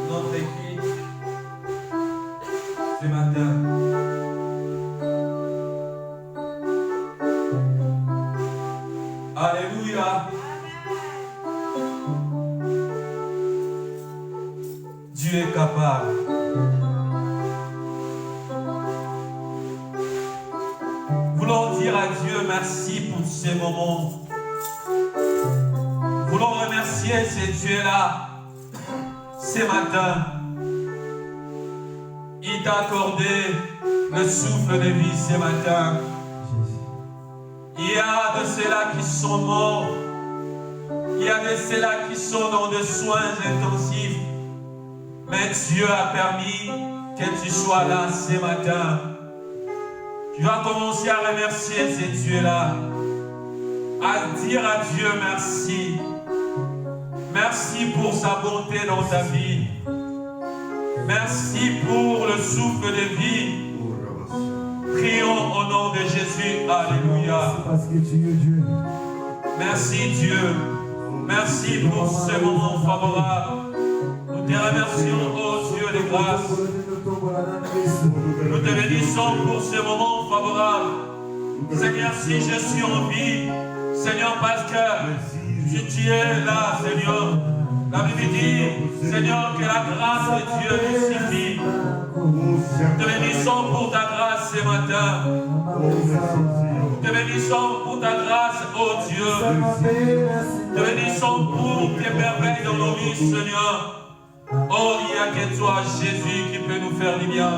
notre équipe ce matin. Alléluia. Dieu est capable. Voulons dire à Dieu merci pour ces moments. Voulons remercier ce Dieu-là ce matin. Il t'a accordé le souffle de vie ce matin. Il y a de ceux-là qui sont morts. Il y a de ceux-là qui sont dans des soins intensifs. Mais Dieu a permis que tu sois là ce matin. Tu vas commencer à remercier ce Dieu-là. À dire à Dieu merci. Merci pour sa bonté dans ta vie. Merci pour le souffle de vie. Prions au nom de Jésus. Alléluia. Parce que tu es Dieu. Merci Dieu. Merci pour ce moment favorable. Nous te remercions, ô Dieu de grâce. Nous te bénissons pour ce moment favorable. Seigneur, si je suis en vie, Seigneur, parce que tu es là, Seigneur. La Bible dit, Seigneur, que la grâce de Dieu nous suffit. Nous te bénissons pour ta grâce ce matin. Nous te bénissons pour ta grâce, ô Dieu. Nous te bénissons pour tes merveilles dans nos vies, Seigneur. Oh, il n'y a que toi, Jésus, qui peut nous faire du bien.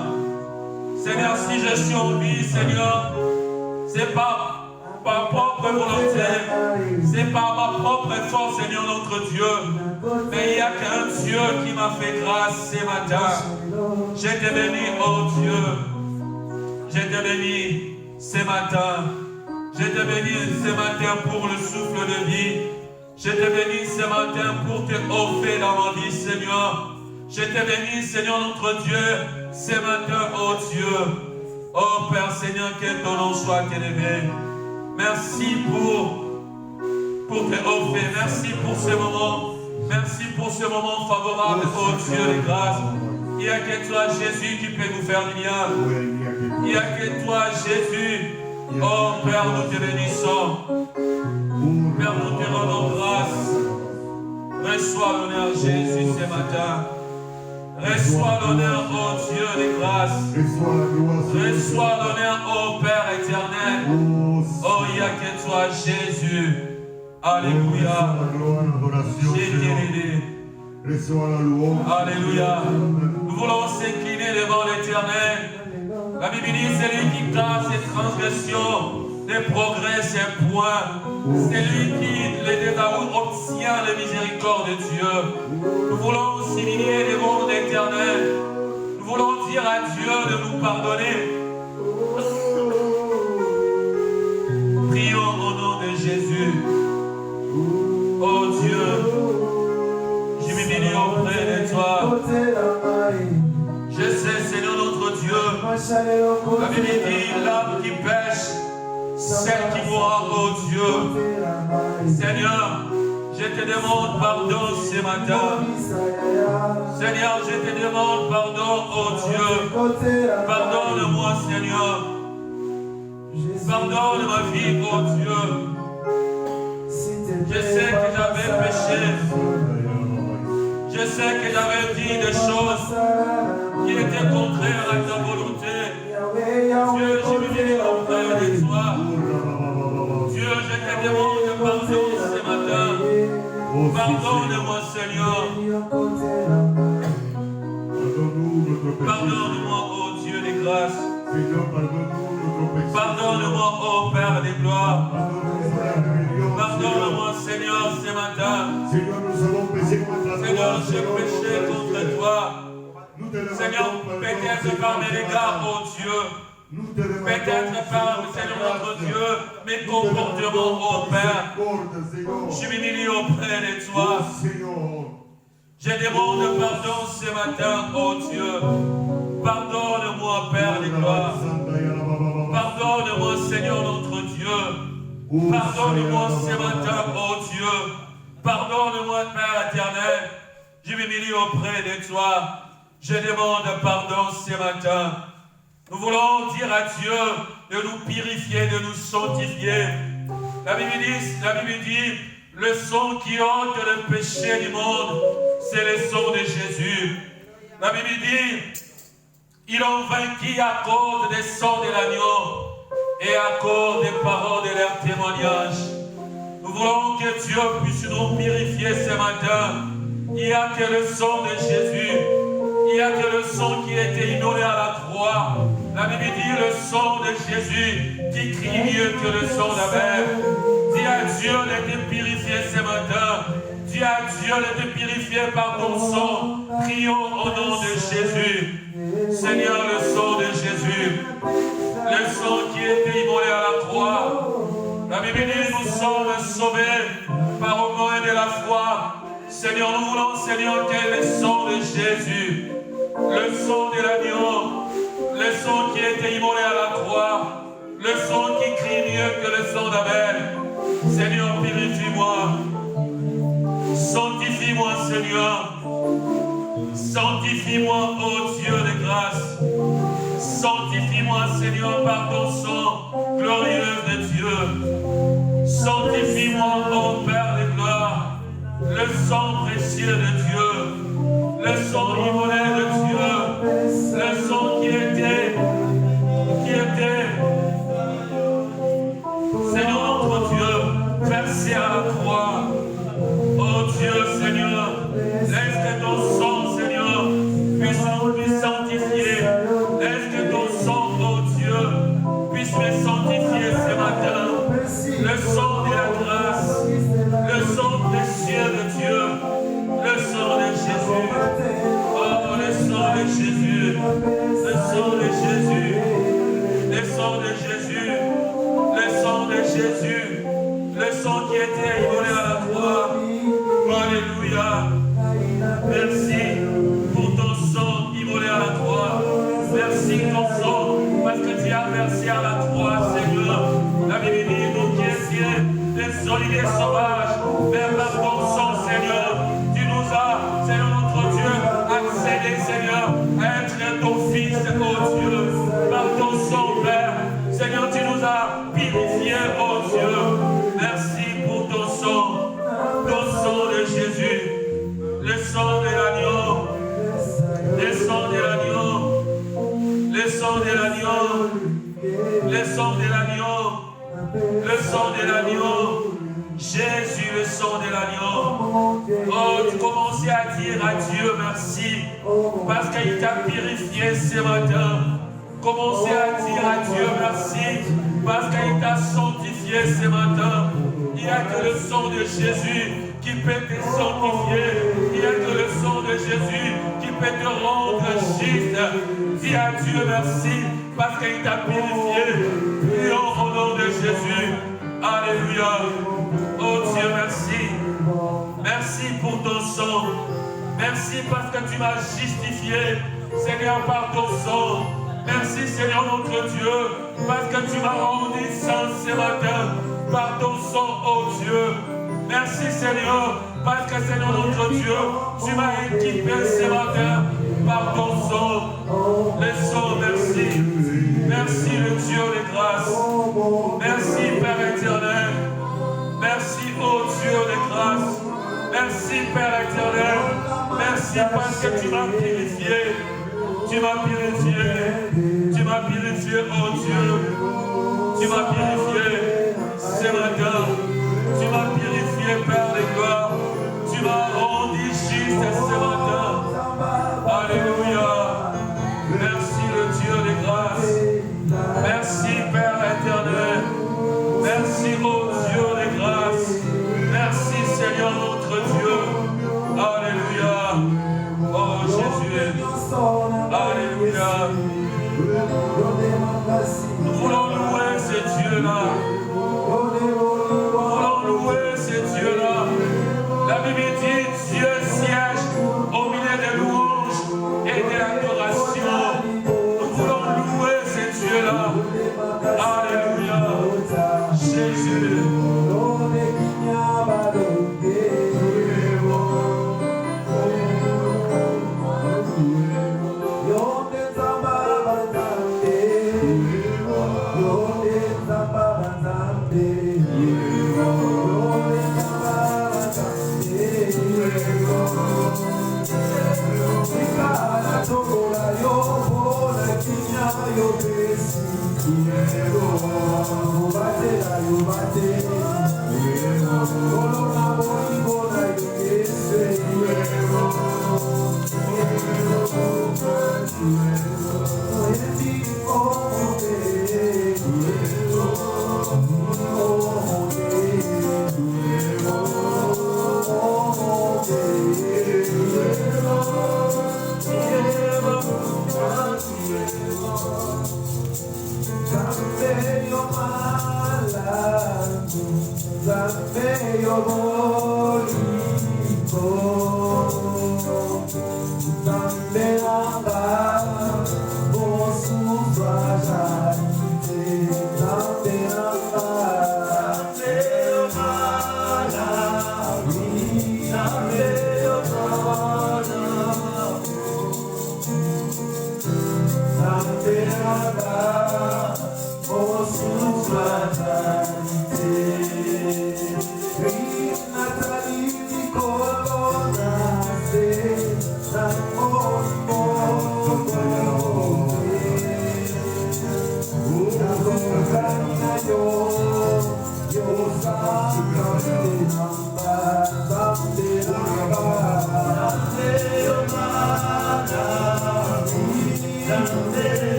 Seigneur, si je suis en vie, Seigneur, c'est pas par propre volonté, c'est par ma propre force, Seigneur notre Dieu. Mais il n'y a qu'un Dieu qui m'a fait grâce ce matin. Je te bénis, oh Dieu. Je te bénis ce matin. Je te bénis ce matin pour le souffle de vie. Je te bénis ce matin pour te offrir dans ma vie, Seigneur. Je te bénis, Seigneur notre Dieu, ce matin, oh Dieu. Oh Père Seigneur, que ton nom soit élevé. Merci pour te offrir. Merci pour ce moment. Merci pour ce moment favorable, oh Dieu de grâce. Il n'y a que toi, Jésus, qui peut nous faire du bien. Il n'y a que toi, Jésus. Oh Père, nous te bénissons. Père, nous te rendons grâce. Reçois l'honneur, Jésus, ce matin. Reçois l'honneur, ô Dieu de grâce. Reçois l'honneur, ô Père éternel. Oh, il n'y a que toi, Jésus. Alléluia. Alléluia. Nous voulons s'incliner devant l'Éternel. La Bible dit, c'est lui qui casse ses transgressions, des progrès, ses points. C'est lui qui, les dédaours, obtient la miséricorde de Dieu. Nous voulons s'humilier devant l'Éternel. Nous voulons dire à Dieu de nous pardonner. Prions au nom de Jésus. Oh Dieu, je m'humilie auprès de toi. Je sais, Seigneur notre Dieu, la Bible dit, l'âme qui pêche, celle qui mourra, oh Dieu. Seigneur, je te demande pardon ce matin. Seigneur, je te demande pardon, oh Dieu. Pardonne-moi, Seigneur. Pardonne ma vie, oh Dieu. Je sais que j'avais péché. Je sais que j'avais dit des choses qui étaient contraires à ta volonté. Dieu, je m'humilie auprès de toi. Dieu, je te demande pardon ce matin. Pardonne-moi, Seigneur. Pardonne-moi, ô Dieu de grâce. Pardonne-moi, ô Père de gloire. Pardonne-moi, Seigneur, ce matin. Seigneur, j'ai péché contre toi. Seigneur, peut-être par mes regards, oh Dieu. Peut-être par, Seigneur notre Dieu, mes comportements, oh Père. Je m'humilie auprès de toi. Je demande pardon ce matin, oh Dieu. Pardonne-moi, Père de gloire. Pardonne-moi, Seigneur notre Dieu. Pardonne-moi ce matin, oh Dieu. Pardonne-moi, Père éternel. Je m'humilie auprès de toi. Je demande pardon ce matin. Nous voulons dire à Dieu de nous purifier, de nous sanctifier. La Bible dit, le sang qui ôte le péché du monde, c'est le sang de Jésus. La Bible dit, ils ont vaincu à cause des sangs de l'agneau et à cause des paroles de leur témoignage. Nous voulons que Dieu puisse nous purifier ce matin. Il n'y a que le sang de Jésus. Il n'y a que le sang qui a été immolé à la croix. La Bible dit le sang de Jésus qui crie mieux que le sang d'Abel. Dis à Dieu de te purifier ce matin. Dis à Dieu de te purifier par ton sang. Prions au nom de Jésus. Seigneur, le sang de Jésus. Le sang qui a été immolé à la croix. La Bible dit nous sommes sauvés par au moyen de la foi. Seigneur, nous voulons, Seigneur, quel est le sang de Jésus. Le sang de l'agneau, le sang qui a été immolé à la croix, le sang qui crie mieux que le sang d'Abel. Seigneur, purifie-moi, sanctifie-moi, Seigneur, sanctifie-moi, ô Dieu de grâce, sanctifie-moi, Seigneur, par ton sang glorieux de Dieu, sanctifie-moi, ô Père de gloire, le sang précieux de Dieu, le sang immolé de Dieu, le sang qui était, Seigneur notre Dieu, versé à la croix. Oh Dieu, Seigneur, laisse que ton sang, Seigneur, puisse sanctifier. Laisse que ton sang, oh Dieu, puisse me sanctifier ce matin. Le sang de la grâce, le sang précieux de Dieu, le sang de Jésus. Oh, le sang de Jésus, le sang de Jésus, le sang de Jésus, le sang de Jésus, le sang qui était immolé à la croix. Alléluia. Merci pour ton sang immolé à la croix. Merci ton sang, parce que tu as versé à la croix, Seigneur. La Bible dit, nous qui étions des solides sauvages, mais par ton sang, Seigneur, tu nous as, Seigneur notre Dieu, accédé, Seigneur, à être ton fils, oh Dieu, par ton sang, Père. Seigneur, tu nous as purifiés, oh Dieu. Merci pour ton sang de Jésus, le sang de l'agneau, le sang de l'agneau, le sang de l'agneau, le sang de l'agneau, le sang de l'agneau, Jésus, le sang de l'agneau. Oh, tu commençais à dire à Dieu merci, parce qu'il t'a purifié ce matin. Commencez à dire à Dieu merci, parce qu'il t'a sanctifié ce matin. Il n'y a que le sang de Jésus qui peut te sanctifier. Il n'y a que le sang de Jésus qui peut te rendre juste. Dis à Dieu merci, parce qu'il t'a purifié. Prions au nom de Jésus. Alléluia. Oh Dieu, merci. Merci pour ton sang. Merci parce que tu m'as justifié, Seigneur, par ton sang. Merci, Seigneur notre Dieu, parce que tu m'as rendu saint ce matin par ton sang, oh Dieu. Merci, Seigneur, parce que, Seigneur notre Dieu, tu m'as équipé ce matin par ton sang. Le sang, merci. Merci, le Dieu de grâce. Merci, Père éternel. Merci, oh Dieu de grâce. Merci, Père éternel. Merci parce que tu m'as purifié. Tu m'as purifié. Tu m'as purifié, oh Dieu. Tu m'as purifié ce matin. Tu m'as purifié, Père de gloire. Tu m'as rendu juste ce matin. Alléluia. Merci, le Dieu de grâce. Merci, Père éternel. Merci, oh Dieu de grâce. Merci, Seigneur notre Dieu. Alléluia. Oh Jésus. Alléluia. Nous voulons louer ce Dieu-là. Nous voulons louer ce Dieu-là. La Bible dit Dieu siège au milieu des louanges et de l'adoration. Nous voulons louer ce Dieu-là. Alléluia. Jésus.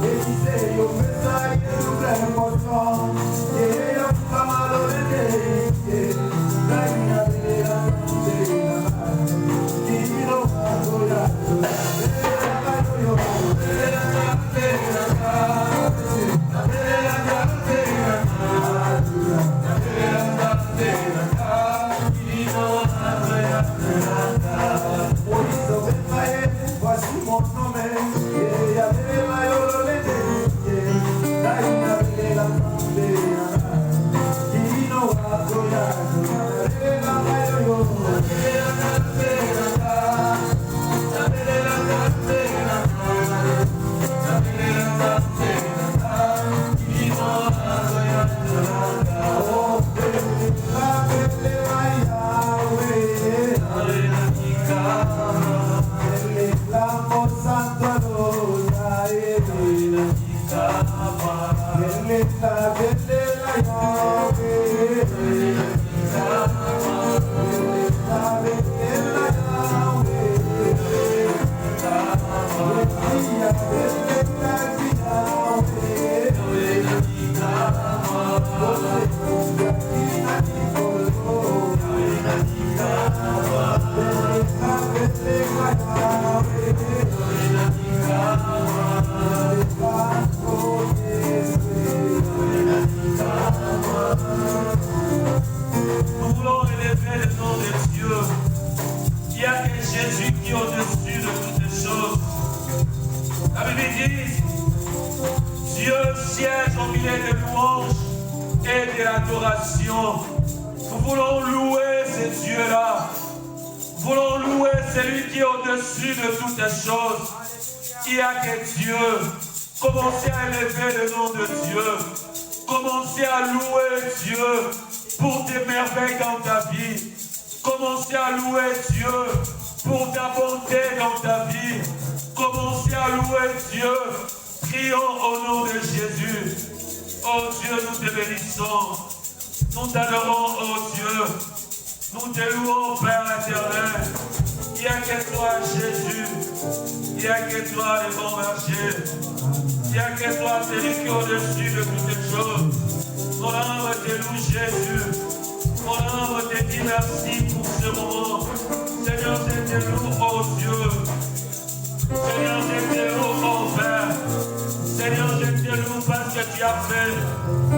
Esse seria o mensageiro. Commencez à élever le nom de Dieu. Commencez à louer Dieu pour des merveilles dans ta vie. Commencez à louer Dieu pour ta bonté dans ta vie. Commencez à louer Dieu. Prions au nom de Jésus. Oh Dieu, nous te bénissons. Nous t'adorons, oh Dieu. Nous te louons, Père éternel. Il n'y a que toi, Jésus. Il n'y a que toi, le bon berger. Il n'y a que toi, celui qui est au-dessus de toutes les choses. Mon âme te loue, Jésus. Mon âme te dit merci pour ce moment. Seigneur, je te loue, oh Dieu. Seigneur, je te loue, oh Père. Seigneur, je te loue parce que tu as fait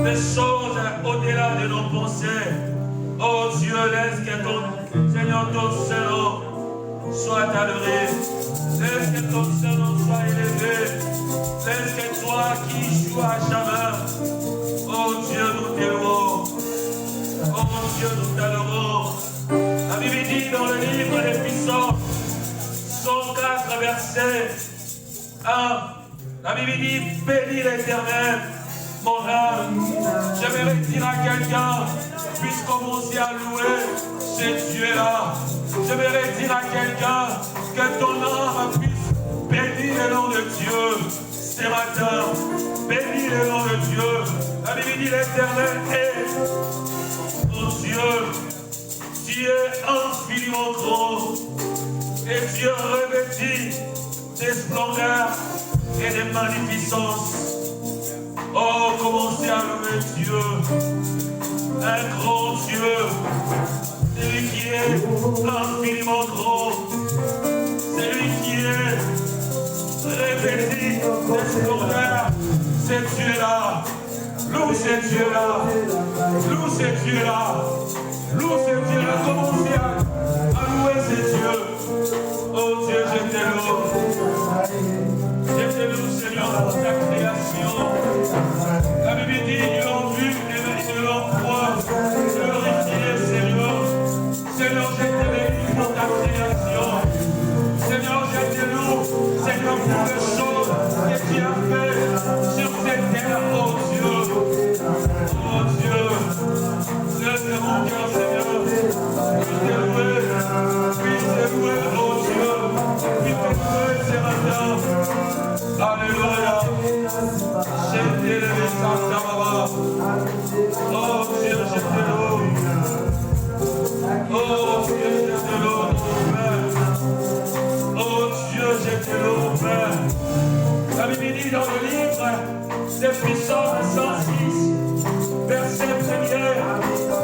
des choses au-delà de nos pensées. Oh Dieu, laisse que ton Seigneur, ton seul nom soit adoré. Laisse que ton seul nom soit élevé. Laisse que toi qui joues à jamais. Oh Dieu, nous t'aimons. Oh Dieu, nous t'adorons. La Bible dit dans le livre des Psaumes, 104 versets 1, la Bible dit, bénis l'Éternel, mon âme. J'aimerais dire à quelqu'un, puisse commencer à louer ce Dieu-là. J'aimerais dire à quelqu'un que ton âme puisse bénir le nom de Dieu ce matin. Bénis le nom de Dieu. La Bible dit l'Éternel est mon Dieu. Tu es infiniment grand et Dieu revêtu des splendeurs et des magnificences. Oh, commencez à louer Dieu, un grand Dieu, celui qui est infiniment grand, celui qui est revêtu des splendeurs, c'est Dieu-là. Loue ce Dieu-là, loue ce Dieu-là, loue ce Dieu-là, commencez à louer ce Dieu. Oh Dieu, je te loue. Je te loue, Seigneur, pour ta création. La Bible dit, ils l'ont vu et ils l'ont cru. Glorifié, Seigneur. Seigneur, je te bénis pour ta création. Seigneur, je te loue, Seigneur, pour les choses que tu as fait sur cette terre, oh Dieu. Oh Dieu, laisse mon cœur, Seigneur, puisse te louer, oh Dieu, puisse te louer ce matin. Alléluia. Je t'ai levé Santa Baba. Oh Dieu, je te loue. Oh Dieu, je te loue, Père. Oh Dieu, je te loue, Père. La Bible dit dans le livre des Psaumes 106, verset 1er,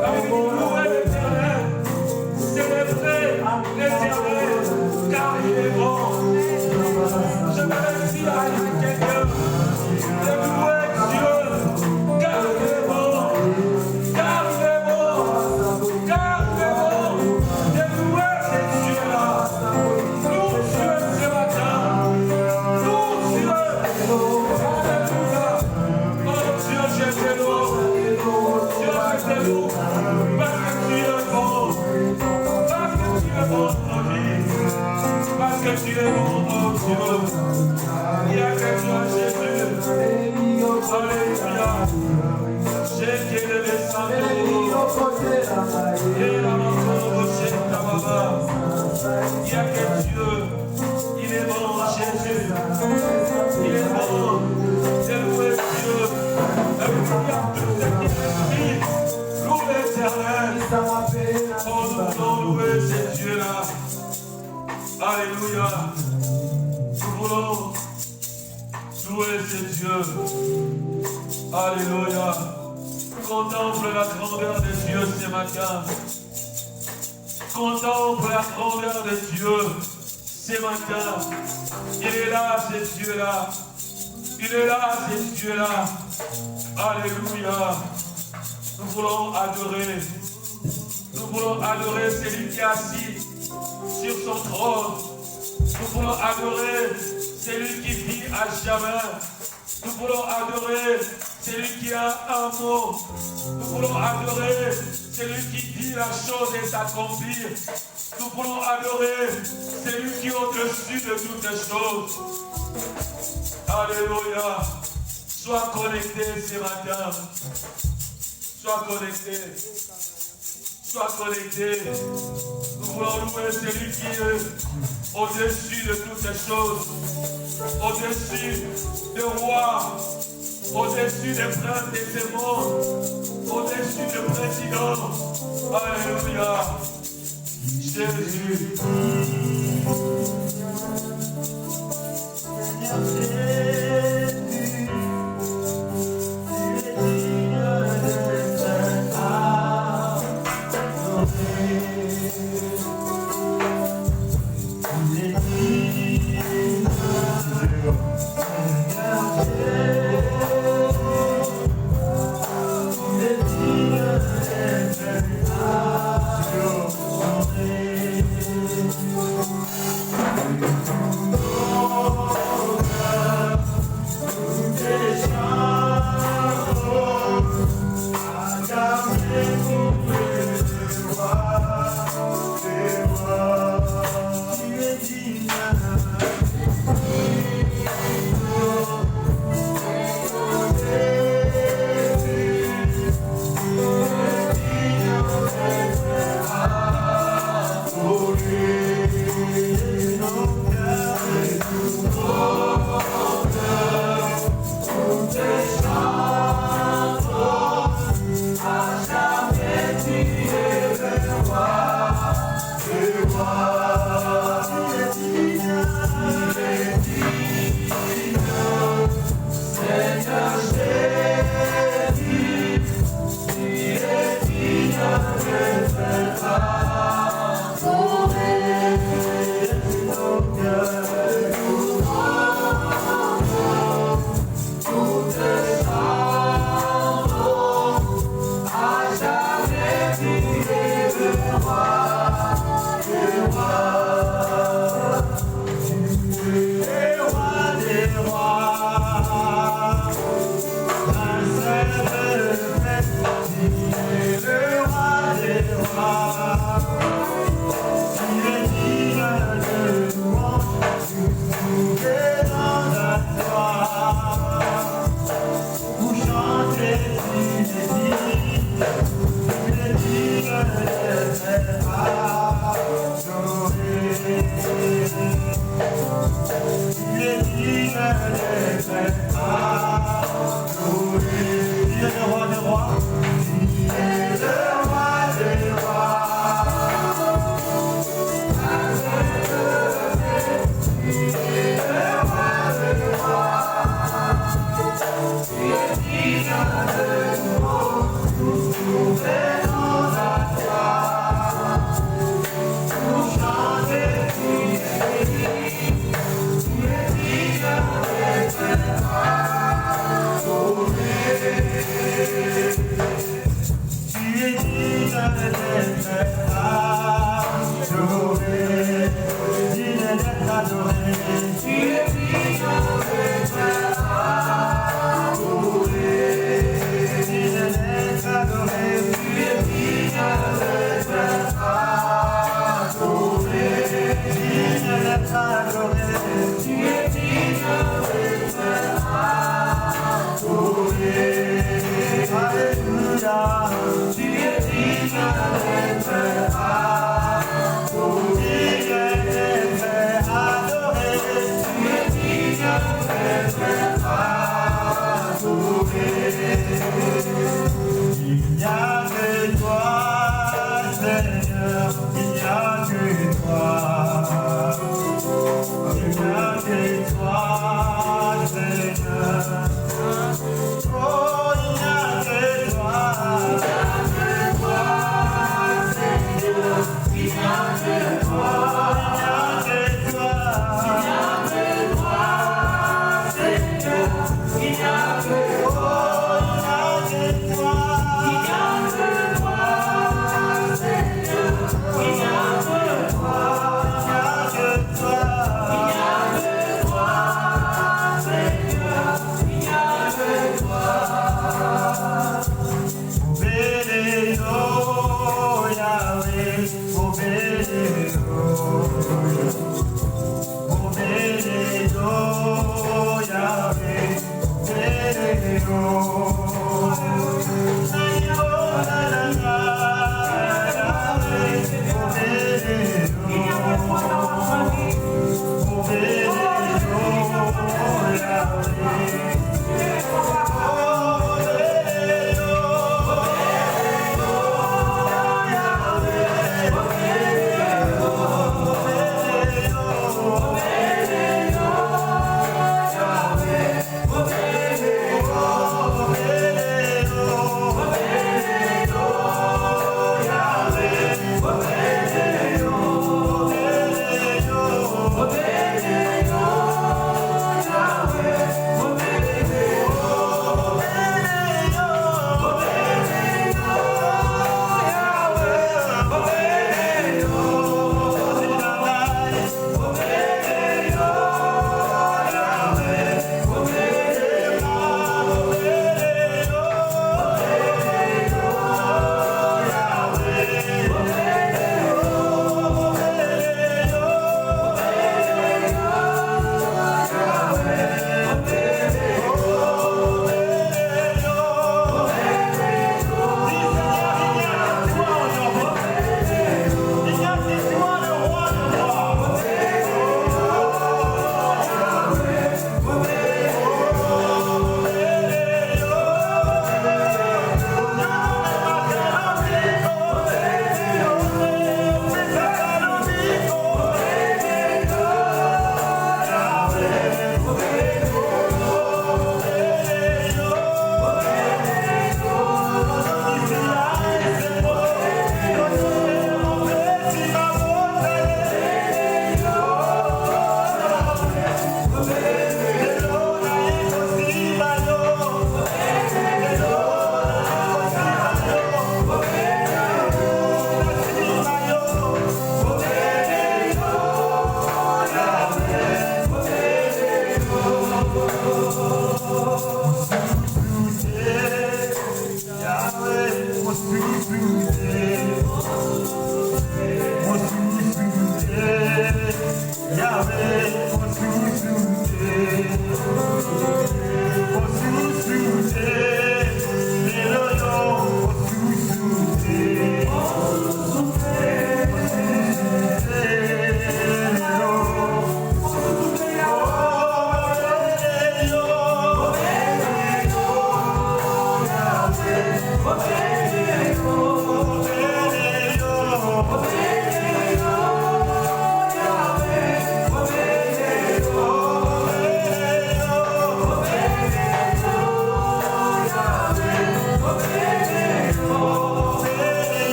la Bible dit louez l'Éternel, célébrez l'Éternel, car il est bon. Je me réussis à quelqu'un de louer Dieu, car il est bon, car il est bon, car il est bon, de louer ce Dieu-là. Loue Dieu ce matin, loue Dieu, alléluia. Oh Dieu, je te loue, Dieu, je te loue, parce que tu es bon, parce que tu es bon dans nos vies, parce que tu es bon, oh Dieu. Il n'y a que toi, Jésus. Alléluia. Je t'ai levé sans et la maman chez ta maman. Il n'y a que Dieu. Il est bon, Jésus. Il est bon. C'est loué. à tout ce qui respire. Loue l'Éternel. Oh, nous voulons louer ces dieux-là. Alléluia. Nous voulons louer ces dieux. Alléluia. Contemple la grandeur de Dieu ce matin. Contemple la grandeur de Dieu ce matin. Il est là, ce Dieu-là. Il est là, ce Dieu-là. Alléluia. Nous voulons adorer. Nous voulons adorer celui qui est assis sur son trône. Nous voulons adorer celui qui vit à jamais. Nous voulons adorer celui qui a un mot. Nous voulons adorer celui qui dit la chose et s'accomplir. Nous voulons adorer celui qui est au-dessus de toutes les choses. Alléluia. Sois connecté ce matin. Sois connecté. Sois connecté. Nous voulons louer celui qui est au-dessus de toutes les choses. Au-dessus des rois. Au-dessus des princes des démons. Au-dessus des présidents. Alléluia. Jésus. Oh,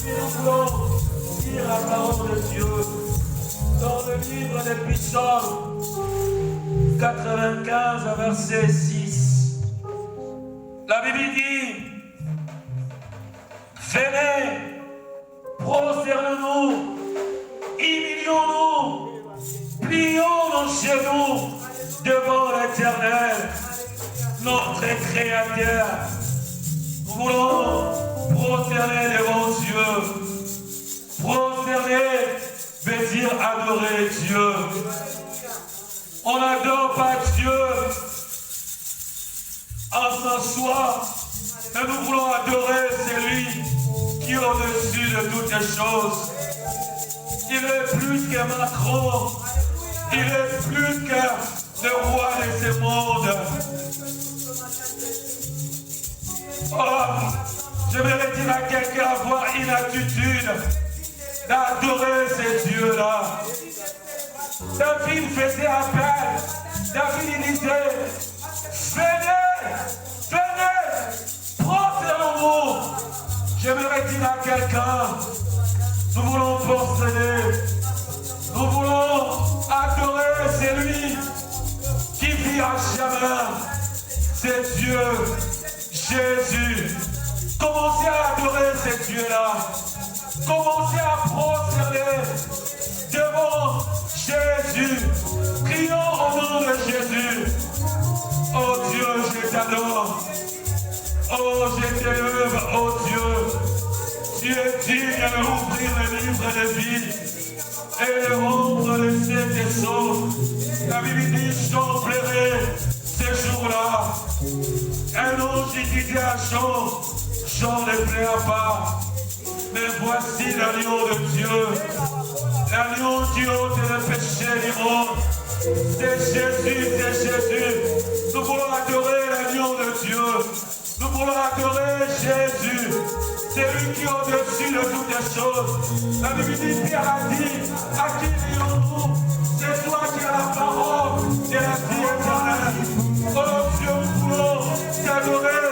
Nous voulons lire la parole de Dieu dans le livre des Psaumes 95, verset 6. La Bible dit, venez, prosternons-nous, humilions-nous, plions nos genoux devant l'Éternel, notre Créateur. Nous voulons prosterner devant Dieu. Prosterner veut dire adorer Dieu. On n'adore pas Dieu en s'assoit, mais nous voulons adorer celui qui est au-dessus de toutes les choses. Il est plus que Macron, il est plus que le roi de ce monde. Oh, j'aimerais dire à quelqu'un avoir une attitude d'adorer ces dieux-là. David faisait appel. David il disait, venez, venez, prosternons-nous. J'aimerais dire à quelqu'un, nous voulons prosterner. Nous voulons adorer celui qui vit à jamais. C'est Dieu, Jésus. Commencez à adorer ces dieux-là. Commencez à prosterner devant Jésus. Prions au nom de Jésus. Oh Dieu, je t'adore. Oh, je t'élève, oh Dieu. Tu es digne de ouvrir le livre de vie et de rendre le sept sceaux. La Bible dit, j'en plairai ces jours-là. Un ange disait à Jean, Jean ne plaira pas. Mais voici l'agneau de Dieu, l'agneau qui ôte le péché du monde. C'est Jésus, c'est Jésus. Nous voulons adorer l'agneau de Dieu. Nous voulons adorer Jésus. C'est lui qui est au-dessus de toutes les choses. La Bible dit, Pierre a dit, à qui lions-nous? C'est toi qui as la parole de la vie éternelle. Oh Dieu, nous voulons t'adorer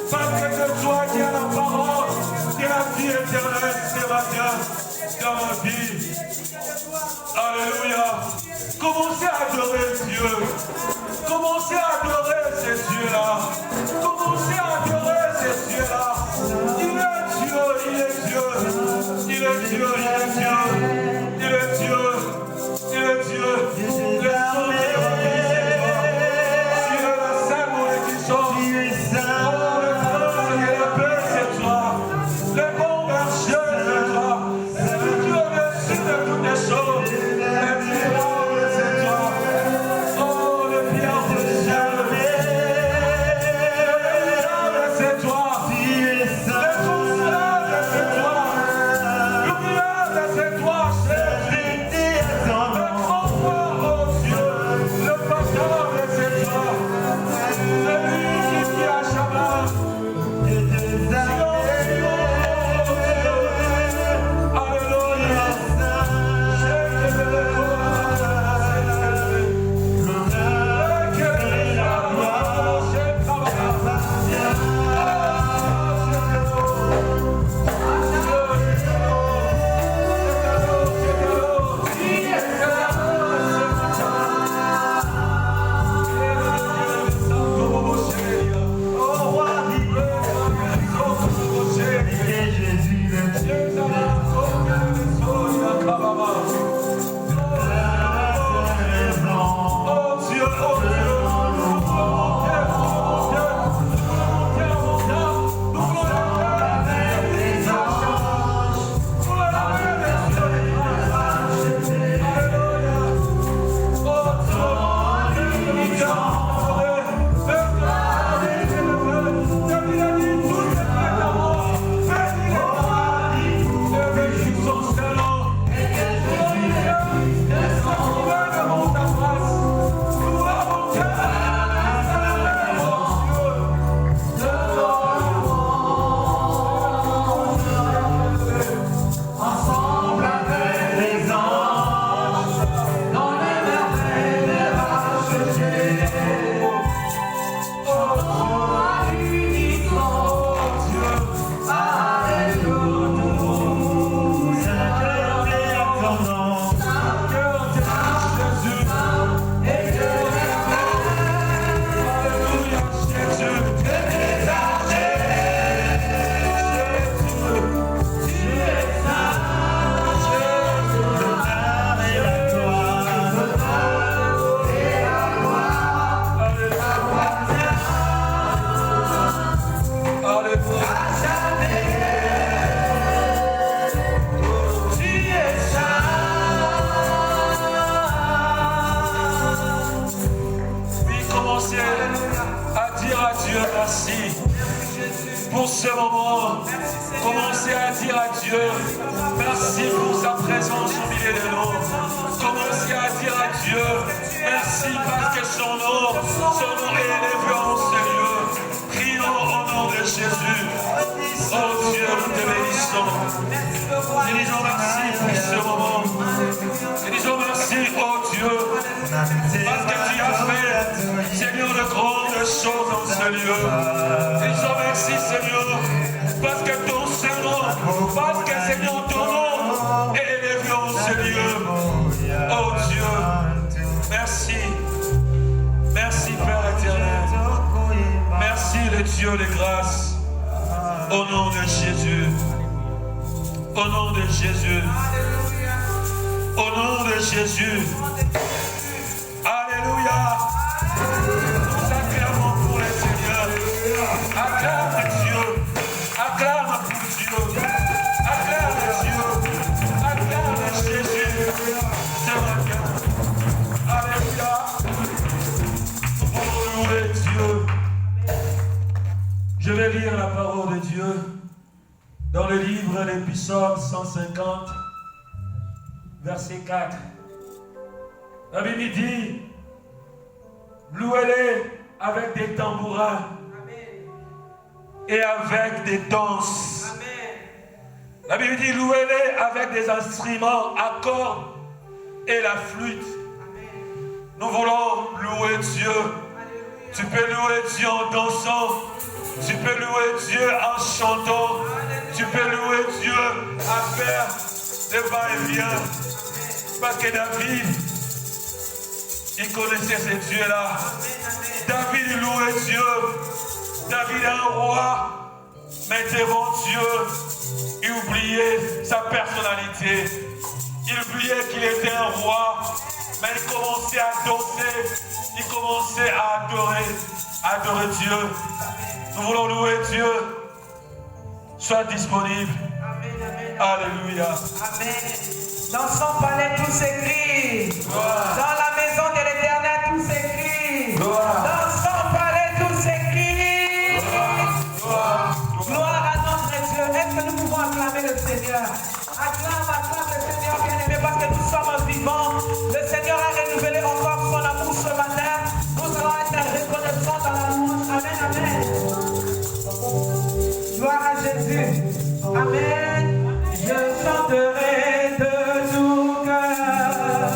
parce que c'est toi qui as la parole de la vie éternelle ce matin dans ma vie. Alléluia. Commencez à adorer Dieu. Commencez à adorer ces dieux-là. Commencez à adorer ces dieux-là. Il est Dieu, il est Dieu. Il est Dieu, il est Dieu. Il est Dieu. Il est Dieu. Les hommes sur la scène où ils chantent. Oh, le trône et la paix, c'est toi. Le bon berger, c'est toi. C'est Dieu au-dessus de toutes les choses. Le trône, c'est toi. Oh, le pour ce moment. Commencez à dire à Dieu, merci pour sa présence au milieu de nous. Commencez à dire à Dieu, merci parce que son nom est élevé en ce lieu. Prions au nom de Jésus. Oh Dieu, nous te bénissons. Nous disons merci pour ce moment. Nous disons merci, oh Dieu, parce que tu as fait, Seigneur, de grandes choses dans ce lieu. Nous disons merci, Seigneur, parce que ton Saint-Nom, parce que Seigneur, ton nom est élevé en ce lieu. Oh Dieu, merci. Merci, Père éternel. Merci, le Dieu de grâce. Au nom de Jésus. Au nom de Jésus. Au nom de Jésus. Alléluia. Nous acclamons pour le Seigneur. Acclame Dieu. Acclame pour Dieu. Acclame Dieu. Acclame Jésus. Ce matin. Alléluia. Nous pouvons louer Dieu. Je vais lire la parole de Dieu dans le livre des Psaumes 150, verset 4. La Bible dit, louez-les avec des tambourins et avec des danses. La Bible dit, louez-les avec des instruments à cordes et la flûte. Nous voulons louer Dieu. Tu peux louer Dieu en dansant. Tu peux louer Dieu en chantant. Tu peux louer Dieu à faire des va-et-vient. Parce que David, il connaissait ce Dieu-là. David louait Dieu. David est un roi. Mais devant Dieu, il oubliait sa personnalité. Il oubliait qu'il était un roi. Mais il commençait à danser. Il commençait à adorer Dieu. Nous voulons louer Dieu. Sois disponible. Amen. Alléluia. Amen. Dans son palais, tout s'écrit. Dans la maison de l'Éternel, tout s'écrit. Dans son palais, tout s'écrit. Gloire à notre Dieu. Est-ce que nous pouvons acclamer le Seigneur? Acclame le Seigneur bien-aimé, parce que nous sommes vivants. Le Seigneur a renouvelé encore son amour ce matin. Nous allons être reconnaissants dans la louange. Amen, amen. Gloire à Jésus. Amen. Je chanterai de tout cœur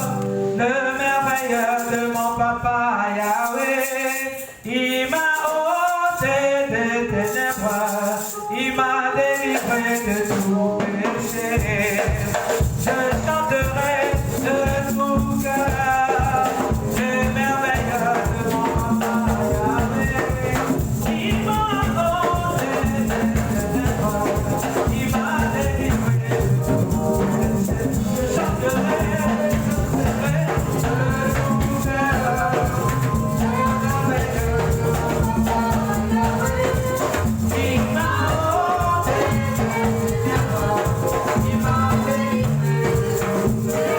le merveilleux de mon papa Yahweh. Il m'a ôté des ténèbres, il m'a délivré de tout péché. Je chanterai de tout cœur le merveilleux de mon papa Yahweh. Il m'a ôté des ténèbres, il m'a délivré de tout péché. Je chanterai de tout cœur le merveilleux de mon papa Yahweh. Il m'a ôté des ténèbres, il m'a délivré de tout péché.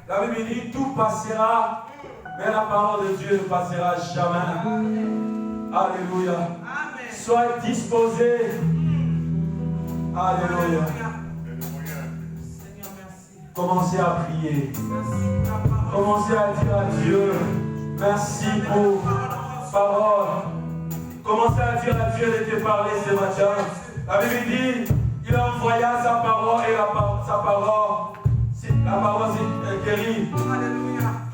La Bible dit tout passera, mais la parole de Dieu ne passera jamais. Alléluia. Sois disposé. Alléluia. Commencez à prier. Commencez à dire à Dieu, merci pour parole. Commencez à dire à Dieu de te parler ce matin. La Bible dit, il envoya sa parole et la parole s'est guérie.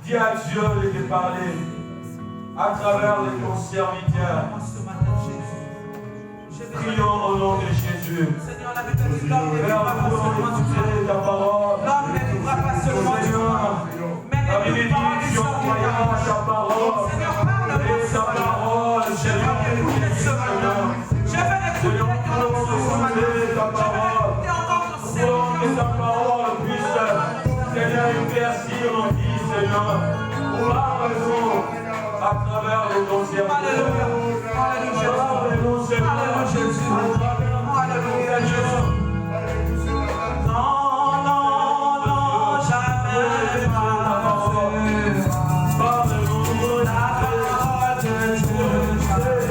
Dis à Dieu de te parler à travers ton serviteur. Prions au nom de Jésus. Seigneur, la Bible dit l'homme ne vivra pas seulement du pain. Ta parole. L'homme ne vivra pas seulement du pain. Mais La les Bible paroles dit, du tu envoyeras ta parole. Seigneur, parle-moi Et ta parole, Je veux écouter ce matin. Je veux écouter ton ce matin. Je veux écouter encore ton Pour que Seigneur. ta parole puisse, Seigneur, éclaircir nos vies, Seigneur. Parle-nous à travers ton serviteur. Alléluia. Alléluia. Parle-nous, Seigneur. Alléluia, Jésus. Alléluia, Jésus. Non, non, non, jamais pas. Parle-nous, La parole de Dieu, jamais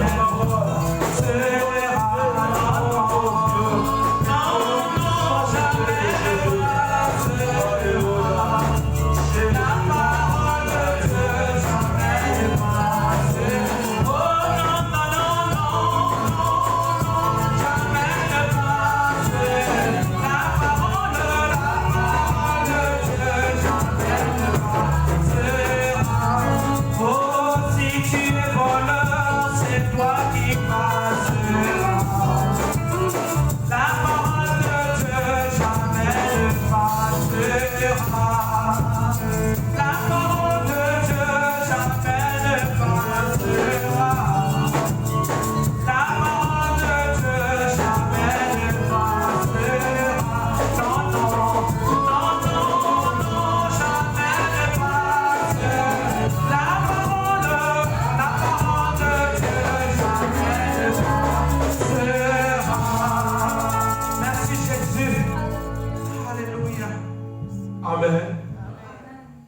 Amen.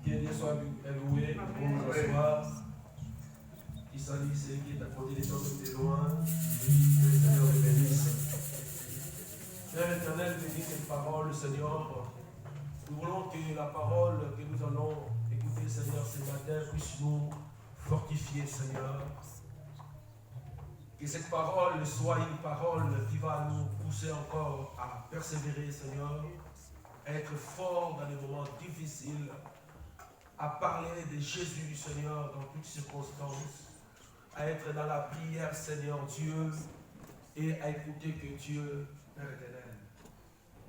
Que Dieu soit loué pour ce soir. Qui salue ceux qui est à côté des gens de loin. Que le Seigneur les bénisse. Père éternel, bénis cette parole, Seigneur. Nous voulons que la parole que nous allons écouter, Seigneur, ce matin puisse nous fortifier, Seigneur. Que cette parole soit une parole qui va nous pousser encore à persévérer, Seigneur. À être fort dans les moments difficiles, à parler de Jésus du Seigneur dans toutes circonstances, à être dans la prière, Seigneur Dieu, et à écouter que Dieu, Père éternel,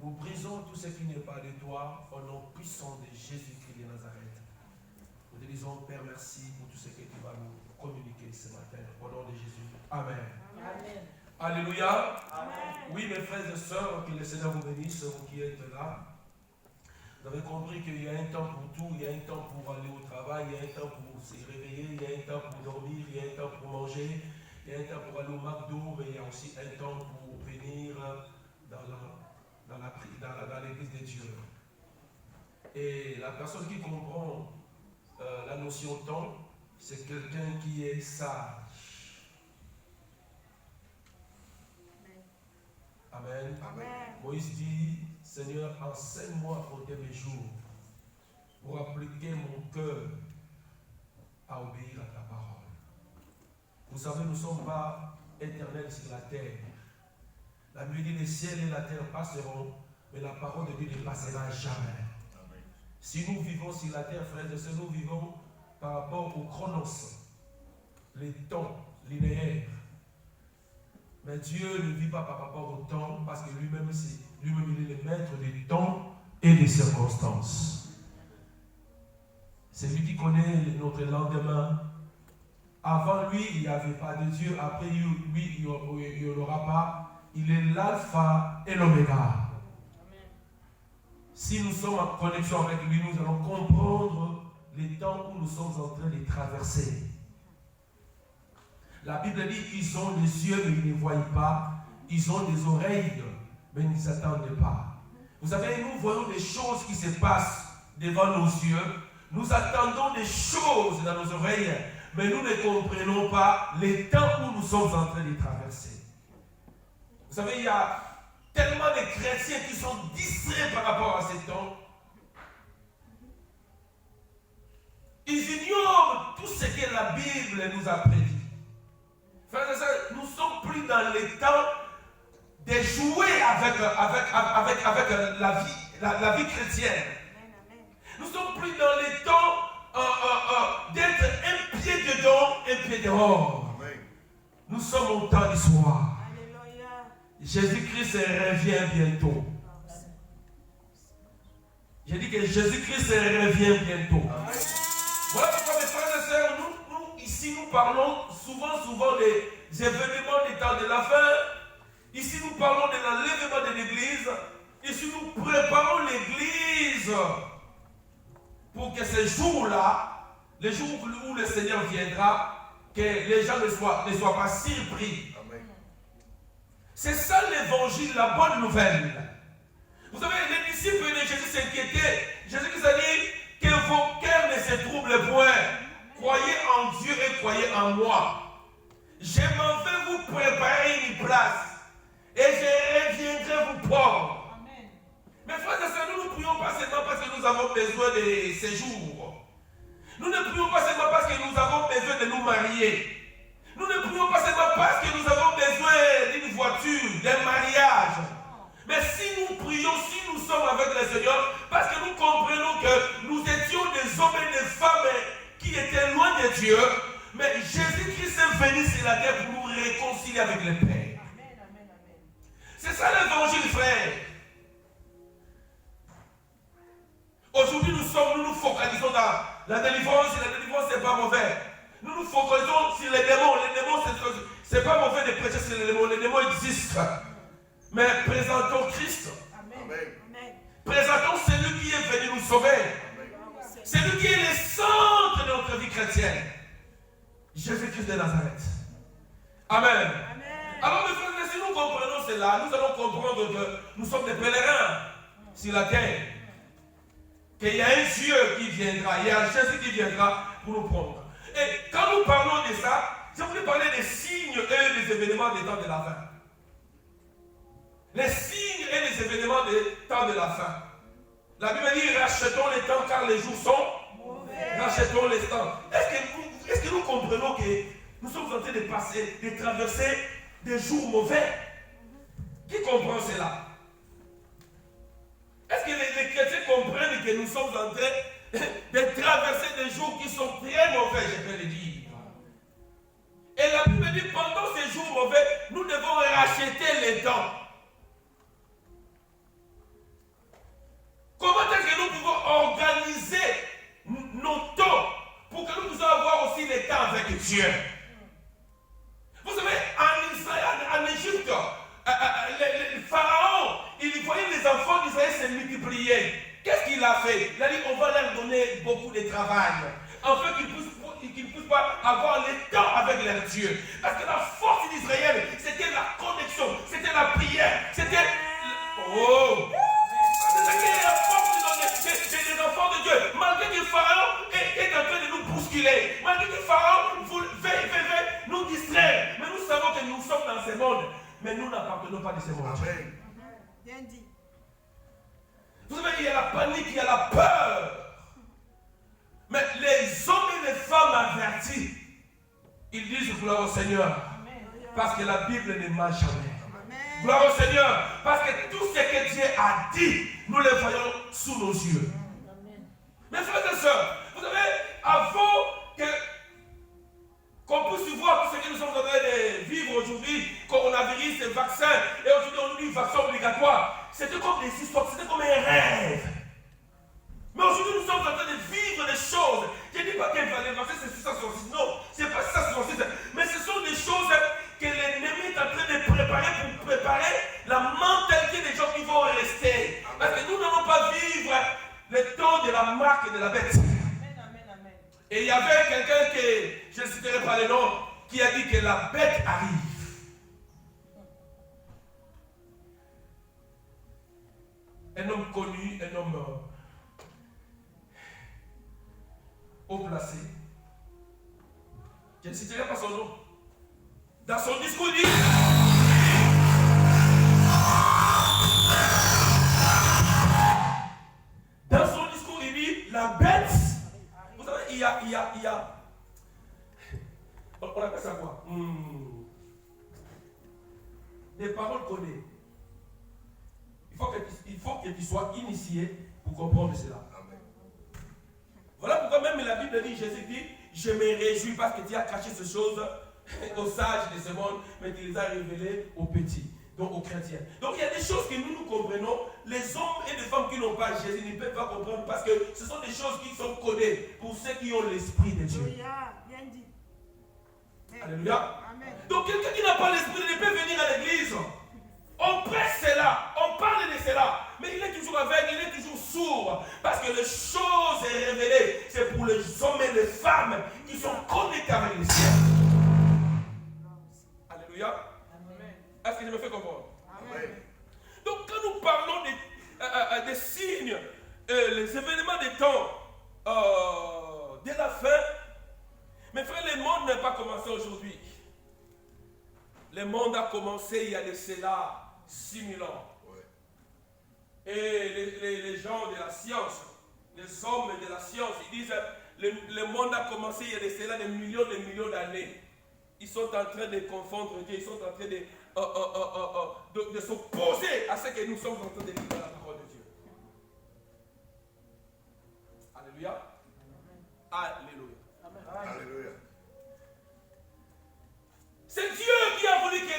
nous brisons tout ce qui n'est pas de toi au nom puissant de Jésus-Christ de Nazareth. Nous te disons, Père, merci pour tout ce que tu vas nous communiquer ce matin, au nom de Jésus. Amen. Amen. Alléluia. Amen. Oui, mes frères et sœurs, que le Seigneur vous bénisse, vous qui êtes là. Vous avez compris qu'il y a un temps pour tout, il y a un temps pour aller au travail, il y a un temps pour se réveiller, il y a un temps pour dormir, il y a un temps pour manger, il y a un temps pour aller au McDo, mais il y a aussi un temps pour venir dans l'église de Dieu. Et la personne qui comprend la notion temps, c'est quelqu'un qui est sage. Amen. Amen. Moïse dit, Seigneur, enseigne-moi à compter mes jours pour appliquer mon cœur à obéir à ta parole. Vous savez, nous ne sommes pas éternels sur la terre. La Bible dit, les ciels et la terre passeront, mais la parole de Dieu ne passera jamais. Amen. Si nous vivons sur la terre, frères et sœurs, nous vivons par rapport au chronos, les temps linéaires. Mais Dieu ne vit pas par rapport au temps, parce que lui-même, il est le maître des temps et des circonstances. C'est lui qui connaît notre lendemain. Avant lui, il n'y avait pas de Dieu. Après lui, il n'y en aura pas. Il est l'alpha et l'oméga. Si nous sommes en connexion avec lui, nous allons comprendre les temps où nous sommes en train de traverser. La Bible dit qu'ils ont des yeux mais ils ne voient pas, ils ont des oreilles mais ils ne s'attendent pas. Vous savez, nous voyons des choses qui se passent devant nos yeux, nous attendons des choses dans nos oreilles, mais nous ne comprenons pas les temps où nous sommes en train de traverser. Vous savez, il y a tellement de chrétiens qui sont distraits par rapport à ces temps. Ils ignorent tout ce que la Bible nous a prédit. Frères et sœurs, nous ne sommes plus dans les temps de jouer avec la vie chrétienne. Nous ne sommes plus dans les temps d'être un pied dedans, un pied dehors. Nous sommes au temps du soir. Jésus-Christ revient bientôt. J'ai dit que Jésus-Christ revient bientôt. Voilà pourquoi mes frères et sœurs, nous ici nous parlons souvent des événements des temps de la fin. Ici nous parlons de l'enlèvement de l'église. Ici nous préparons l'église pour que ce jour-là, le jour où le Seigneur viendra, que les gens ne soient pas surpris. C'est ça l'évangile, la bonne nouvelle. Vous savez, les disciples de Jésus s'inquiétaient. Jésus a dit que vos cœurs ne se troublent point. Croyez en Dieu et croyez en moi. Je m'en vais vous préparer une place et je reviendrai vous prendre. Amen. Mes frères et sœurs, nous ne prions pas seulement parce que nous avons besoin de séjour. Nous ne prions pas seulement parce que nous avons besoin de nous marier. Nous ne prions pas seulement parce que nous avons besoin d'une voiture, d'un mariage. Mais si nous prions, si nous sommes avec le Seigneur, parce que nous comprenons que nous étions des hommes et des femmes qui étaient loin de Dieu, mais Jésus-Christ est venu sur la terre pour nous réconcilier avec le Père. C'est ça l'évangile, frère. Aujourd'hui, nous nous focalisons dans la délivrance. La délivrance, ce n'est pas mauvais. Nous nous focalisons sur les démons. Les démons, ce n'est pas mauvais de prêcher sur les démons. Les démons existent. Mais présentons Christ. Amen. Présentons celui qui est venu nous sauver. Celui qui est le centre de notre vie chrétienne. Jésus-Christ de Nazareth. Amen. Amen. Alors, mes frères, si nous comprenons cela, nous allons comprendre que nous sommes des pèlerins sur la terre. Qu'il y a un Dieu qui viendra, il y a un Jésus qui viendra pour nous prendre. Et quand nous parlons de ça, je voulais parler des signes et des événements des temps de la fin. Les signes et les événements des temps de la fin. La Bible dit, rachetons les temps car les jours sont mauvais. Rachetons les temps. Est-ce que nous comprenons que nous sommes en train de passer, de traverser des jours mauvais? Qui comprend cela? Est-ce que les chrétiens comprennent que nous sommes en train de traverser des jours qui sont très mauvais, je vais le dire? Et la Bible dit, pendant ces jours mauvais, nous devons racheter les temps. Comment est-ce que nous pouvons organiser nos temps pour que nous puissions avoir aussi les temps avec Dieu? Vous savez, en Israël, en Égypte, le pharaon, il voyait les enfants d'Israël se multiplier. Qu'est-ce qu'il a fait? Il a dit, on va leur donner beaucoup de travail, afin qu'ils ne puissent pas avoir le temps avec leur Dieu. Parce que la force d'Israël, c'était la connexion, c'était la prière, c'était... Oh! C'est ça qui est la force des enfants de Dieu. Malgré que le pharaon est en train de nous bousculer, malgré que le pharaon veut nous distraire, mais nous savons que nous sommes dans ce monde, mais nous n'appartenons pas de ce monde. Amen. Bien dit. Vous savez, il y a la panique, il y a la peur. Mais les hommes et les femmes avertis, ils disent gloire au Seigneur. Parce que la Bible ne ment jamais. Gloire au Seigneur. Parce que tout ce que Dieu a dit, nous le voyons sous nos yeux. Mes frères et sœurs, vous savez, avant qu'on puisse voir tout ce que nous sommes en train de vivre aujourd'hui, coronavirus, vaccin, et aujourd'hui on nous dit vaccin obligatoire, c'était comme des histoires, c'était comme un rêve. Mais aujourd'hui nous sommes en train de vivre des choses. Je ne dis pas qu'un vaccin c'est 666, non, c'est pas 666, mais ce sont des choses que l'ennemi est en train de préparer pour préparer la mentalité des gens qui vont rester. Parce que nous n'allons pas vivre le temps de la marque et de la bête. Et il y avait quelqu'un que je ne citerai pas le nom, qui a dit que la bête arrive. Un homme connu, un homme haut placé. Je ne citerai pas son nom. Dans son discours, il dit la bête, vous savez, il y a on appelle ça quoi? Des paroles connues. Il faut que tu sois initié pour comprendre cela. Amen. Voilà pourquoi même la Bible dit, Jésus dit, je me réjouis parce que tu as caché ces choses aux sages de ce monde, mais tu les as révélées aux petits, donc aux chrétiens. Donc il y a des choses que nous comprenons, les hommes et les femmes qui n'ont pas Jésus ne peuvent pas comprendre parce que ce sont des choses qui sont connues pour ceux qui ont l'esprit de Dieu. Bien dit. Alléluia. Amen. Donc quelqu'un qui n'a pas l'esprit ne peut venir à l'église. On presse cela, on parle de cela, mais il est toujours aveugle, il est toujours sourd, parce que les choses révélées, c'est pour les hommes et les femmes qui sont connectés avec le ciel. Alléluia. Amen. Est-ce que je me fais comprendre? Amen. Donc quand nous parlons des signes, les événements des temps de la fin, mes frères, le monde n'a pas commencé aujourd'hui. Le monde a commencé il y a de cela 6000 ans. Ouais. Et les gens de la science, les hommes de la science, ils disent le monde a commencé il y a de cela des millions d'années. Ils sont en train de confondre Dieu, ils sont en train de s'opposer à ce que nous sommes en train de lire dans la parole de Dieu. Alléluia. Alléluia. Alléluia. C'est Dieu qui a voulu que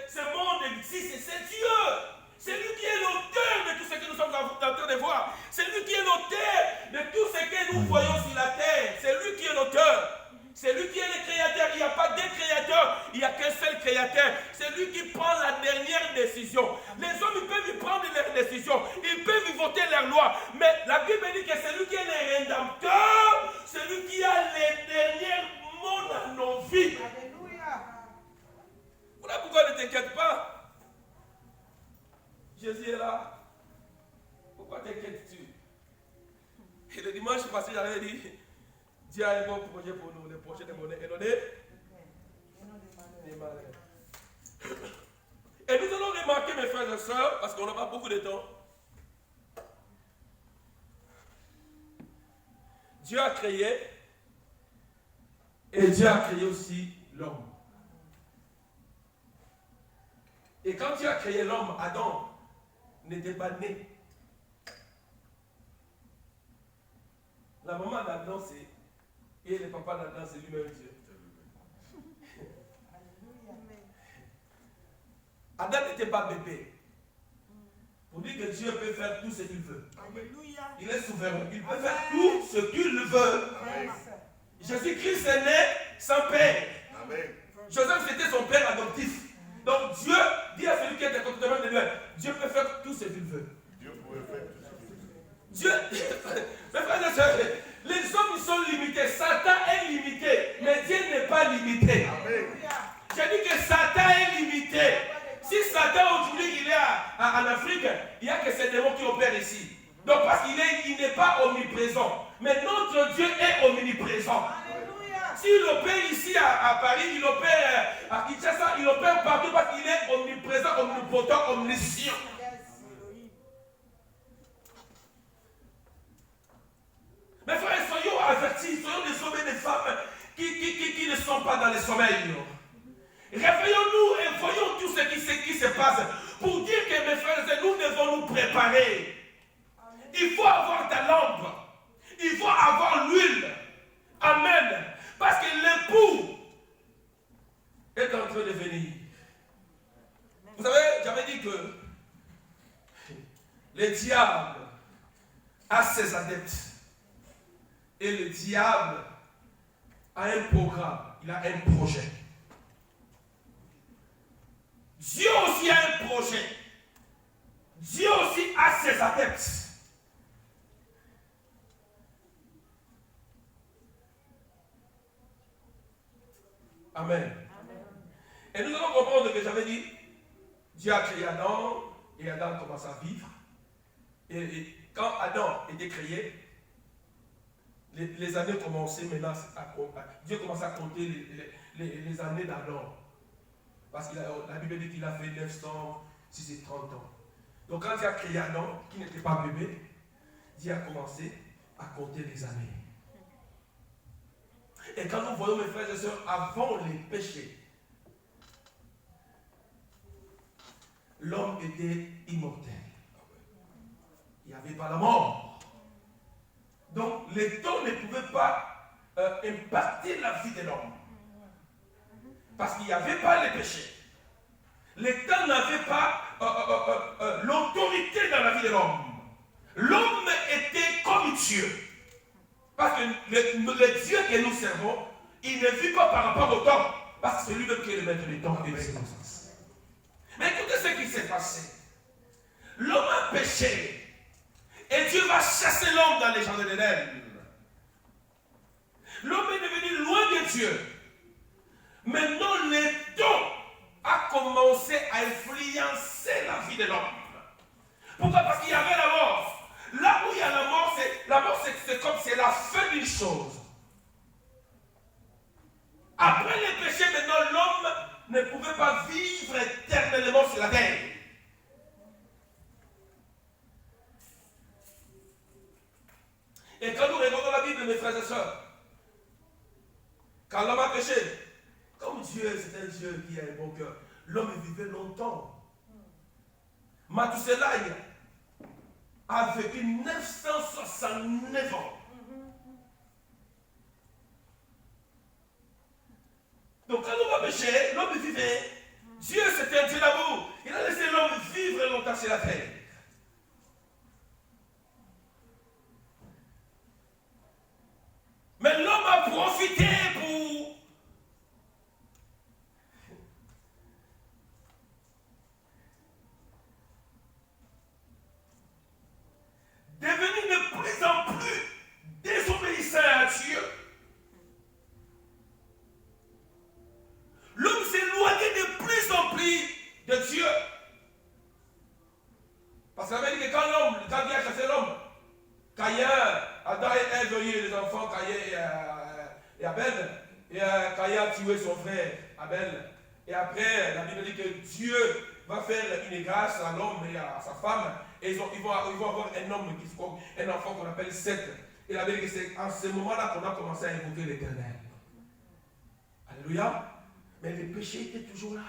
ce monde existe. C'est Dieu. C'est lui qui est l'auteur de tout ce que nous sommes en train de voir. C'est lui qui est l'auteur de tout ce que nous voyons sur la terre. C'est lui qui est l'auteur. C'est lui qui est le créateur. Il n'y a pas deux créateurs. Il n'y a qu'un seul créateur. C'est lui qui prend la dernière décision. Les hommes, ils peuvent y prendre leurs décisions. Ils peuvent y voter leurs lois. Mais la Bible dit que c'est lui qui est le rédempteur. C'est lui qui a les derniers mots dans nos vies. Voilà pourquoi ne t'inquiète pas. Jésus est là. Pourquoi t'inquiètes-tu? Et le dimanche passé, j'avais dit, Dieu a un bon projet pour nous, le projet de monnaie et des malheurs. Et nous allons remarquer, mes frères et sœurs, parce qu'on n'a pas beaucoup de temps, Dieu a créé, et Dieu a créé aussi l'homme. Et quand Dieu a créé l'homme, Adam n'était pas né. La maman d'Adam, et le papa d'Adam, c'est lui-même Dieu. Adam n'était pas bébé. Pour dire que Dieu peut faire tout ce qu'il veut. Alléluia. Il est souverain. Il peut faire tout ce qu'il veut. Jésus-Christ est né sans père. Amen. Joseph, c'était son père adoptif. Donc Dieu dit à celui qui est à côté de lui, Dieu peut faire tout ce qu'il veut. Dieu pouvait faire tout ce qu'il veut. Dieu, mes frères et sœurs, les hommes ils sont limités. Satan est limité, mais Dieu n'est pas limité. Amen. J'ai dit que Satan est limité. Si Satan aujourd'hui il est en Afrique, il n'y a que ces démons qui opèrent ici. Donc parce qu'il n'est pas omniprésent. Mais notre Dieu est omniprésent. S'il opère ici à Paris, il opère à Kinshasa, il opère partout parce qu'il est omniprésent, omnipotent, omniscient. Mes frères, soyons avertis, soyons des hommes et des femmes qui ne sont pas dans le sommeil. Réveillons-nous et voyons tout ce qui se passe pour dire que mes frères, nous devons nous préparer. Il faut avoir ta lampe. Il faut avoir l'huile. Amen. Parce que l'époux est en train de venir. Vous savez, j'avais dit que le diable a ses adeptes. Et le diable a un programme. Il a un projet. Dieu aussi a un projet. Dieu aussi a ses adeptes. Amen. Amen. Et nous allons comprendre que j'avais dit, Dieu a créé Adam, et Adam commence à vivre. Et quand Adam était créé, les années commençaient maintenant, Dieu commençait à compter les années d'Adam. Parce que la Bible dit qu'il a fait 900, si c'est 30 ans. Donc quand il a créé Adam, qui n'était pas bébé, Dieu a commencé à compter les années. Et quand nous voyons mes frères et sœurs, avant les péchés, l'homme était immortel. Il n'y avait pas la mort. Donc les temps ne pouvaient pas impacter la vie de l'homme. Parce qu'il n'y avait pas les péchés. Les temps n'avaient pas l'autorité dans la vie de l'homme. L'homme était comme Dieu. Parce que le Dieu que nous servons, il ne vit pas par rapport au temps. Parce que c'est lui-même qui est le maître des temps et des circonstances. Mais écoutez ce qui s'est passé. L'homme a péché. Et Dieu va chasser l'homme dans les jardins d'Éden. L'homme est devenu loin de Dieu. Maintenant, le temps a commencé à influencer la vie de l'homme. Pourquoi? Parce qu'il y avait la mort. Là où il y a la mort, c'est comme c'est la fin d'une chose. Après les péchés, maintenant, l'homme ne pouvait pas vivre éternellement sur la terre. Et quand nous regardons la Bible, mes frères et sœurs, quand l'homme a péché, comme Dieu, c'est un Dieu qui a un bon cœur, l'homme vivait longtemps. Mathusalem a vécu 969 ans. Donc quand l'homme a péché, l'homme vivait. Dieu, c'était un Dieu d'amour. Il a laissé l'homme vivre longtemps sur la terre. Mais l'homme a profité pour devenir de plus en plus désobéissant à Dieu. L'homme s'éloignait de plus en plus de Dieu. Parce que ça veut dire que quand Dieu a chassé l'homme, Caïn, Adam et Ève ont eu les enfants, Caïn et Abel. Et Caïn a tué son frère Abel. Et après, la Bible dit que Dieu va faire une grâce à l'homme et à sa femme. Et ils vont avoir un enfant qu'on appelle Seth. Et la Bible dit que c'est en ce moment-là qu'on a commencé à invoquer l'Éternel. Alléluia. Mais le péché était toujours là.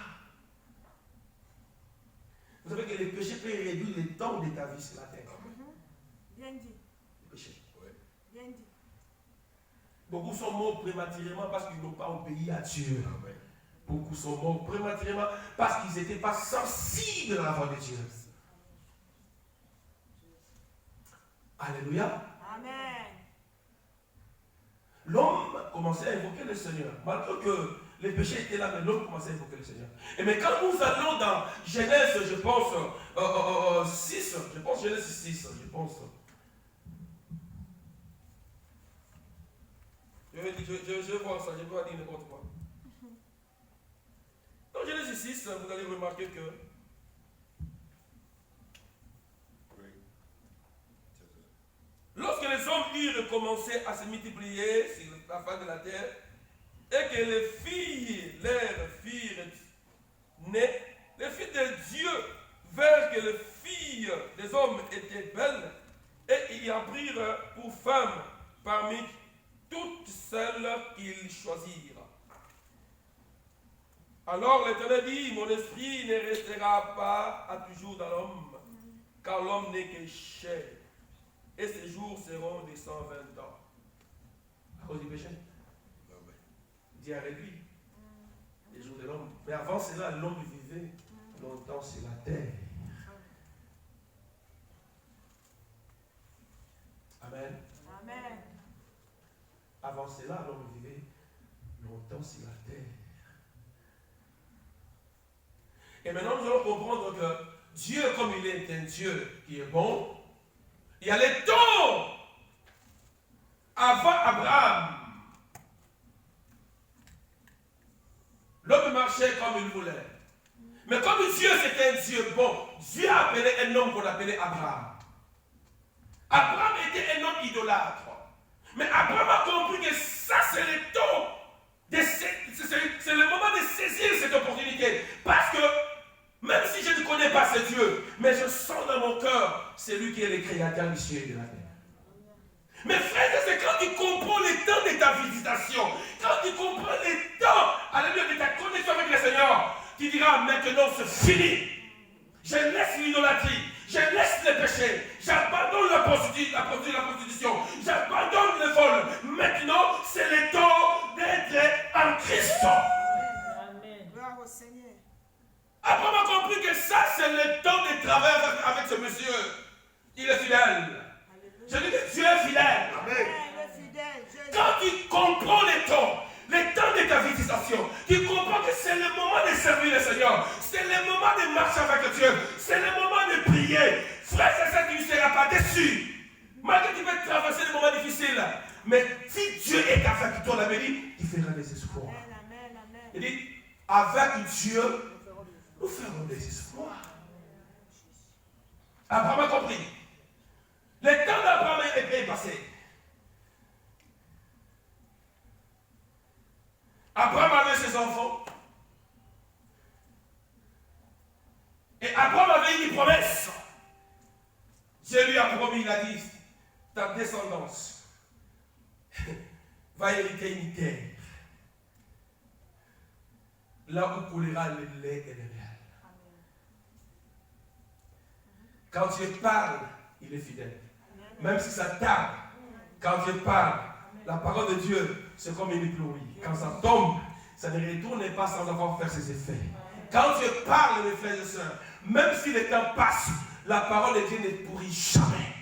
Vous savez que le péché peut réduire le temps de ta vie sur la terre. Bien dit. Le péché. Bien dit. Beaucoup sont morts prématurément parce qu'ils n'ont pas obéi à Dieu. Beaucoup sont morts prématurément parce qu'ils n'étaient pas sensibles à la voix de Dieu. Alléluia. Amen. L'homme commençait à invoquer le Seigneur. Malgré que les péchés étaient là, mais l'homme commençait à invoquer le Seigneur. Et mais quand nous allons dans Genèse, je pense, 6, je pense Genèse 6, je pense. Je vais voir ça, je ne vais pas dire n'importe quoi. Dans Genèse 6, vous allez remarquer que lorsque les hommes eurent commencé à se multiplier sur la face de la terre, et que les filles leur firent naître, les filles de Dieu virent que les filles des hommes étaient belles, et ils en prirent pour femmes parmi toutes celles qu'ils choisirent. Alors l'Éternel dit, mon esprit ne restera pas à toujours dans l'homme, car l'homme n'est que chair, et ses jours seront de 120 ans. À cause du péché. Dieu a réduit les jours de l'homme. Mais avant cela, l'homme vivait longtemps sur la terre. Amen. Amen. Avant cela, l'homme vivait longtemps sur la terre. Et maintenant, nous allons comprendre que Dieu, comme il est un Dieu qui est bon, il y a les temps avant Abraham. L'homme marchait comme il voulait. Mais comme Dieu c'était un Dieu bon, Dieu a appelé un homme qu'on appelait Abraham. Abraham était un homme idolâtre. Mais Abraham a compris que ça, c'est le temps. C'est le moment de saisir cette opportunité. Parce que, même si je ne connais pas ce Dieu, mais je sens dans mon cœur, c'est lui qui est le créateur du ciel et de la terre. Mes frères, c'est quand tu comprends le temps de ta visitation, quand tu comprends le temps, alléluia, de ta connexion avec le Seigneur, tu diras maintenant c'est fini. Je laisse l'idolâtrie, je laisse les péchés, j'abandonne la prostitution, j'abandonne le vol. Maintenant, c'est le temps d'être en Christ. Amen. Gloire au Seigneur. Abraham a compris que ça, c'est le temps de travailler avec ce monsieur. Il est fidèle. Je dis que Dieu est fidèle. Amen. Quand tu comprends le temps de ta visitation, tu comprends que c'est le moment de servir le Seigneur, c'est le moment de marcher avec Dieu, c'est le moment de prier. Frère, c'est ça, tu ne seras pas déçu. Malgré que tu peux traverser des moments difficiles, mais si Dieu est avec toi, la béni, il fera des espoirs. Il dit, avec Dieu, nous ferons des espoirs. Abraham a compris. Le temps d'Abraham est passé. Abraham avait ses enfants. Et Abraham avait une promesse. Dieu lui a promis, il a dit, ta descendance va hériter une terre. Là où coulera le lait et le miel. Quand Dieu parle, il est fidèle. Même si ça tarde, quand Dieu parle, la parole de Dieu, c'est comme une pluie. Quand ça tombe, ça ne retourne pas sans avoir fait ses effets. Quand Dieu parle, mes frères et sœurs, même si le temps passe, la parole de Dieu ne pourrit jamais.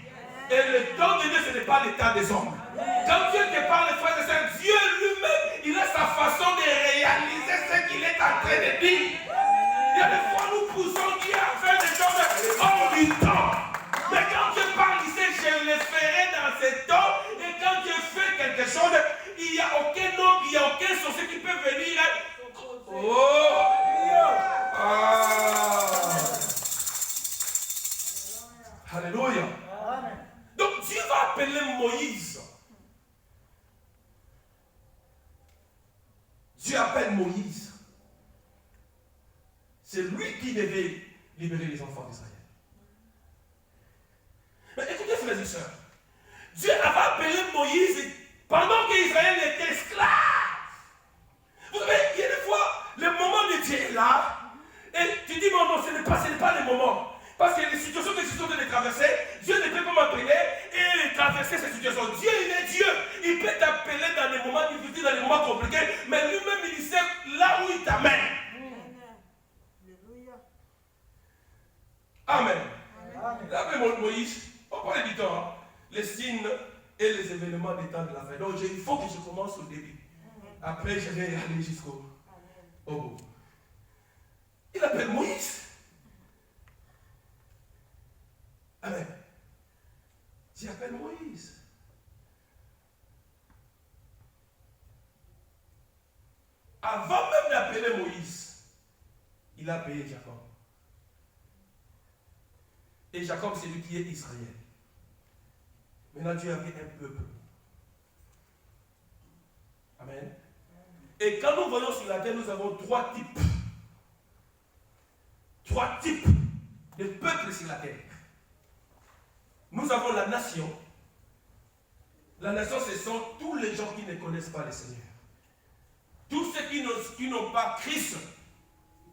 Et le temps de Dieu, ce n'est pas le temps des hommes. Quand Dieu te parle, frères et sœurs, Dieu lui-même, il a sa façon de réaliser ce qu'il est en train de dire. Il y a des fois, nous poussons Dieu à faire des choses hors du temps. Mais quand Dieu parle, il sait, je le ferai dans ce temps. Et quand Dieu fait quelque chose, il n'y a aucun homme, il n'y a aucun sorcier qui peut venir. Oh! Ah! Alléluia. Donc Dieu va appeler Moïse. Dieu appelle Moïse. C'est lui qui devait libérer les enfants d'Israël. Mais écoutez, frères et sœurs, Dieu avait appelé Moïse pendant qu'Israël était esclave. Vous savez, il y a des fois, le moment de Dieu est là, et tu dis, non, ce n'est pas le moment. Parce que les situations que je suis en train de traverser, Dieu ne peut pas m'appeler et traverser ces situations. Dieu, il est Dieu. Il peut t'appeler dans des moments difficiles, dans des moments compliqués, mais lui-même, il sait là où il t'amène. Amen. Là, Moïse, on parle du temps, les signes et les événements des temps de la fin. Donc, il faut que je commence au début. Après, je vais aller jusqu'au bout. Il appelle Moïse. Amen. Tu appelles Moïse. Avant même d'appeler Moïse, il a appelé Jacob. Et Jacob, c'est lui qui est Israël. Maintenant, Dieu avait un peuple. Amen. Et quand nous voyons sur la terre, nous avons trois types de peuples sur la terre. Nous avons la nation. La nation, ce sont tous les gens qui ne connaissent pas le Seigneur. Tous ceux qui n'ont pas Christ,